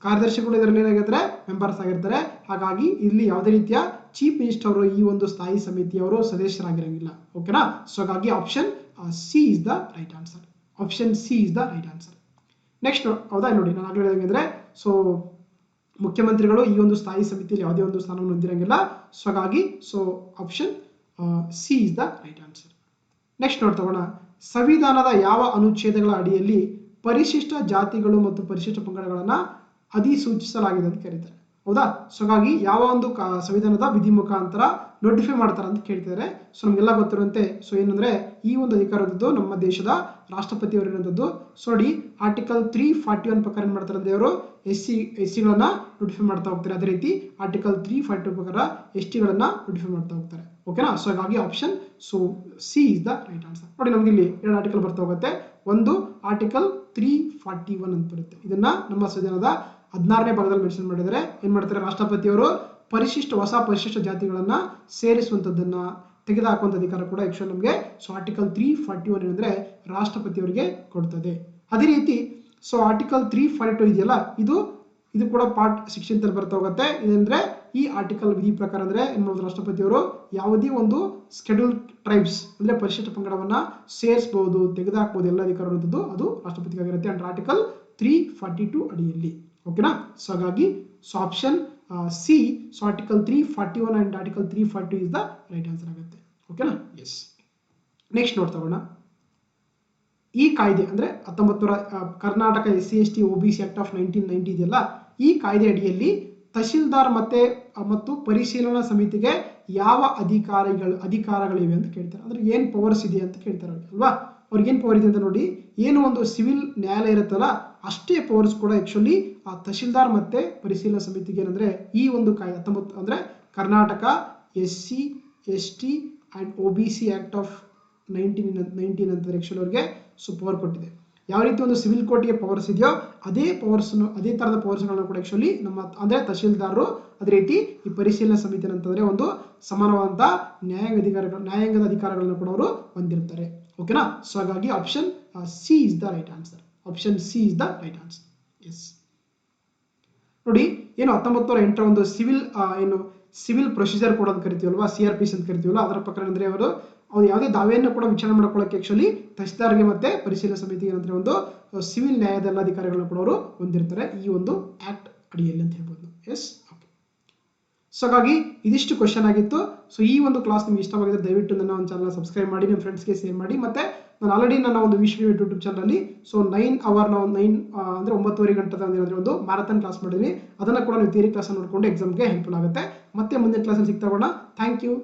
ಕಾರ್ಯದರ್ಶಿಗಳು ಇದರಲ್ಲಿ ಏನಾಗಿರ್ತಾರೆ, ಮೆಂಬರ್ಸ್ ಆಗಿರ್ತಾರೆ. ಹಾಗಾಗಿ ಇಲ್ಲಿ ಯಾವುದೇ ರೀತಿಯ ಚೀಫ್ ಮಿನಿಸ್ಟರ್ ಅವರು ಈ ಒಂದು ಸ್ಥಾಯಿ ಸಮಿತಿಯವರು ಸದಸ್ಯರಾಗಿರಂಗಿಲ್ಲ. ಓಕೆನಾ. ಸೊ ಹಾಗಾಗಿ option C is the right answer. Option C is the right answer. Next ಹೌದಾ, ನೋಡಿ ನಾನು ಆಗಲೇ ಹೇಳಿದ್ರೆ ಸೊ ಮುಖ್ಯಮಂತ್ರಿಗಳು ಈ ಒಂದು ಸ್ಥಾಯಿ ಸಮಿತಿಯಲ್ಲಿ ಯಾವುದೇ ಒಂದು ಸ್ಥಾನವನ್ನು ಹೊಂದಿರಂಗಿಲ್ಲ. ಸೊ ಹಾಗಾಗಿ so option C is the right answer. Next ನೋಡ್ತಗೋಣ, ಸಂವಿಧಾನದ ಯಾವ ಅನುಚ್ಛೇದಗಳ ಅಡಿಯಲ್ಲಿ ಪರಿಶಿಷ್ಟ ಜಾತಿಗಳು ಮತ್ತು ಪರಿಶಿಷ್ಟ ಪಂಗಡಗಳನ್ನ ಅಧಿಸೂಚಿಸಲಾಗಿದೆ ಅಂತ ಕರೀತಾರೆ. ಹೌದಾ. ಸೊ ಹಾಗಾಗಿ ಯಾವ ಒಂದು ಸಂವಿಧಾನದ ವಿಧಿ ಮುಖಾಂತರ ನೋಟಿಫೈ ಮಾಡ್ತಾರೆ ಅಂತ ಕೇಳ್ತಿದ್ದಾರೆ. ಸೊ ನಮಗೆಲ್ಲ ಗೊತ್ತಿರುವಂತೆ ಸೊ ಏನಂದ್ರೆ ಈ ಒಂದು ಅಧಿಕಾರದ್ದು ನಮ್ಮ ದೇಶದ ರಾಷ್ಟ್ರಪತಿಯವರು ಇರುವಂತದ್ದು. ಸೊ ನೋಡಿ ಆರ್ಟಿಕಲ್ 341 ಪ್ರಕಾರ ಏನ್ ಮಾಡ್ತಾರೆ ಅಂದ್ರೆ ಅವರು SC ಗಳನ್ನ ನೋಟಿಫೈ ಮಾಡ್ತಾ ಹೋಗ್ತಾರೆ. ಅದೇ ರೀತಿ ಆರ್ಟಿಕಲ್ 342 ಪ್ರಕಾರ ST ಗಳನ್ನ ನೋಟಿಫೈ ಮಾಡ್ತಾ ಹೋಗ್ತಾರೆ. ಓಕೆನಾ. ಸೊ ಹಾಗಾಗಿ option so C is the right answer. ನೋಡಿ ನಮ್ಗೆ ಇಲ್ಲಿ 2 ಆರ್ಟಿಕಲ್ ಬರ್ತಾ ಹೋಗುತ್ತೆ. ಒಂದು ಆರ್ಟಿಕಲ್ 341 ಅಂತ ಬರುತ್ತೆ. ಇದನ್ನ ನಮ್ಮ ಸಂವಿಧಾನದ 16ನೇ ಭಾಗದಲ್ಲಿ ಮೆನ್ಷನ್ ಮಾಡಿದರೆ ಏನ್ ಮಾಡ್ತಾರೆ, ರಾಷ್ಟ್ರಪತಿಯವರು ಹೊಸ ಪರಿಶಿಷ್ಟ ಜಾತಿಗಳನ್ನ ಸೇರಿಸುವಂತದ್ದನ್ನ ತೆಗೆದುಹಾಕುವಂತ ಅಧಿಕಾರ ಕೂಡ ಆಕ್ಚುಲಿ ನಮಗೆ ಸೊ ಆರ್ಟಿಕಲ್ 341 ಏನಂದ್ರೆ ರಾಷ್ಟ್ರಪತಿಯವರಿಗೆ ಕೊಡ್ತದೆ. ಅದೇ ರೀತಿ ಸೊ ಆರ್ಟಿಕಲ್ 342 ಇದೆಯಲ್ಲ ಇದು ಕೂಡ ಪಾರ್ಟ್ 16 ಬರ್ತಾ ಹೋಗುತ್ತೆ. ಇದಂದ್ರೆ ಈ ಆರ್ಟಿಕಲ್ ವಿಧಿ ಪ್ರಕಾರ ಅಂದ್ರೆ ಏನ್ ಮಾಡೋದು, ರಾಷ್ಟ್ರಪತಿಯವರು ಯಾವುದೇ ಒಂದು ಶೆಡ್ಯೂಲ್ ಟ್ರೈಬ್ಸ್ ಅಂದ್ರೆ ಪರಿಶಿಷ್ಟ ಪಂಗಡವನ್ನ ಸೇರಿಸಬಹುದು, ತೆಗೆದುಹಾಕಬಹುದು, ಎಲ್ಲ ಅಧಿಕಾರ ಇರುವಂತದ್ದು ಅದು ರಾಷ್ಟ್ರಪತಿಗಾಗಿರುತ್ತೆ ಅಂಡರ್ ಆರ್ಟಿಕಲ್ 342 ಅಡಿಯಲ್ಲಿ. ಓಕೆನಾ. ಸೊ ಹಾಗಾಗಿ so option C so article 341 and article 342 is the right answer ಆಗುತ್ತೆ. ಓಕೆನಾ. ಎಸ್. ನೆಕ್ಸ್ಟ್ ನೋಡ್ತಗೋಣ, ಈ ಕಾಯ್ದೆ ಅಂದ್ರೆ 1900 Karnataka SC ST OBC act of 1990 ಇದೆಯಲ್ಲ, ಈ ಕಾಯ್ದೆ ಅಡಿಯಲ್ಲಿ ತಹಶೀಲ್ದಾರ್ ಮತ್ತು ಪರಿಶೀಲನಾ ಸಮಿತಿಗೆ ಯಾವ ಅಧಿಕಾರಗಳಿವೆ ಅಂತ ಕೇಳ್ತಾರೆ. ಅಂದ್ರೆ ಏನ್ ಪವರ್ಸ್ ಇದೆ ಅಂತ ಕೇಳ್ತಾರೆ ಅಲ್ವಾ. ಅವ್ರಿಗೆ ಏನ್ ಪವರ್ ಇದೆ ಅಂತ ನೋಡಿ, ಏನು ಒಂದು ಸಿವಿಲ್ ನ್ಯಾಯಾಲಯ ಇರುತ್ತಲ್ಲ ಅಷ್ಟೇ ಪವರ್ಸ್ ಕೂಡ ಆಕ್ಚುಲಿ ಆ ತಹಶೀಲ್ದಾರ್ ಮತ್ತೆ ಪರಿಶೀಲನಾ ಸಮಿತಿಗೆ ಏನಂದ್ರೆ ಈ ಒಂದು ಕಾಯ್ದೆ 19 ಅಂದ್ರೆ Karnataka SC ST and OBC act of 1990 ಅಂತ ಆಕ್ಚುಲಿ ಅವ್ರಿಗೆ ಸೊ ಪವರ್ ಕೊಟ್ಟಿದೆ. ಯಾವ ರೀತಿ ಒಂದು ಸಿವಿಲ್ ಕೋರ್ಟ್ಗೆ ಪವರ್ಸ್ ಇದೆಯೋ ಅದೇ ತರದ ಪವರ್ಸ್ಗಳನ್ನ ಕೂಡ ಆಕ್ಚುಲಿ ನಮ್ಮ ಅಂದ್ರೆ ತಹಶೀಲ್ದಾರರು ಅದೇ ರೀತಿ ಈ ಪರಿಶೀಲನಾ ಸಮಿತಿ ಅಂತಂದ್ರೆ ಒಂದು ಸಮಾನವಾದಂತ ನ್ಯಾಯಾಂಗದ ಅಧಿಕಾರಗಳನ್ನು ಕೂಡ ಅವರು ಹೊಂದಿರ್ತಾರೆ. ಓಕೆನಾ. ಸೊ ಹಾಗಾಗಿ option C is the right answer. Option C is the right answer. Yes. ನೋಡಿ ಏನು 1908 ಒಂದು ಸಿವಿಲ್ ಪ್ರೊಸೀಜರ್ ಕೋಡ್ ಅಂತ ಕರಿತೀವಲ್ವಾ, CRPC ಅಂತ ಕರಿತೀವಲ್ಲ, ಅದರ ಪ್ರಕಾರ ಅಂದ್ರೆ ಅವರು ಯಾವುದೇ ದಾವೆಯನ್ನು ಕೂಡ ವಿಚಾರಣೆ ಮಾಡ್ಕೊಳ್ಳೋಕೆ ಆಕ್ಚುಲಿ ತಹಶೀಲ್ದಾರ್ಗೆ ಮತ್ತೆ ಪರಿಶೀಲನಾ ಸಮಿತಿಗೆ ಅಂದ್ರೆ ಒಂದು ಸಿವಿಲ್ ನ್ಯಾಯದ ಎಲ್ಲ ಅಧಿಕಾರಿಗಳನ್ನು ಕೂಡ ಅವರು ಹೊಂದಿರ್ತಾರೆ ಈ ಒಂದು ಆಕ್ಟ್ ಅಡಿಯಲ್ಲಿ ಅಂತ ಹೇಳ್ಬೋದು. ಎಸ್. ಓಕೆ. ಸೊ ಹಾಗಾಗಿ ಇದಿಷ್ಟು ಕ್ವಶನ್ ಆಗಿತ್ತು. ಸೊ ಈ ಒಂದು ಕ್ಲಾಸ್ ನಿಮ್ಗೆ ಇಷ್ಟವಾಗಿದ್ರೆ ದಯವಿಟ್ಟು ನನ್ನ ಒಂದು ಚಾನಲ್ ಸಬ್ಸ್ಕ್ರೈಬ್ ಮಾಡಿ, ನಿಮ್ಮ ಫ್ರೆಂಡ್ಸ್ಗೆ ಶೇರ್ ಮಾಡಿ. ಮತ್ತೆ ನಾನು ಆಲ್ರೆಡಿ ನನ್ನ ಒಂದು ಯೂಟ್ಯೂಬ್ ಚಾನಲ್ ಅಲ್ಲಿ ಸೊ 9 ಅವರ್ ಅಂದ್ರೆ 9:30 ಗಂಟೆ ಒಂದು ಮ್ಯಾರಥಾನ್ ಕ್ಲಾಸ್ ಮಾಡಿದೀನಿ. ಅದನ್ನ ಕೂಡ ನೀವು ಥಿಯರಿ ಕ್ಲಾಸ್ ನೋಡ್ಕೊಂಡು ಎಕ್ಸಾಮ್ಗೆ ಹೆಲ್ಪ್ಫುಲ್ ಆಗುತ್ತೆ. ಮತ್ತೆ ಮುಂದಿನ ಕ್ಲಾಸಲ್ಲಿ ಸಿಗ್ತಾ ಹೋಗೋಣ. Thank you.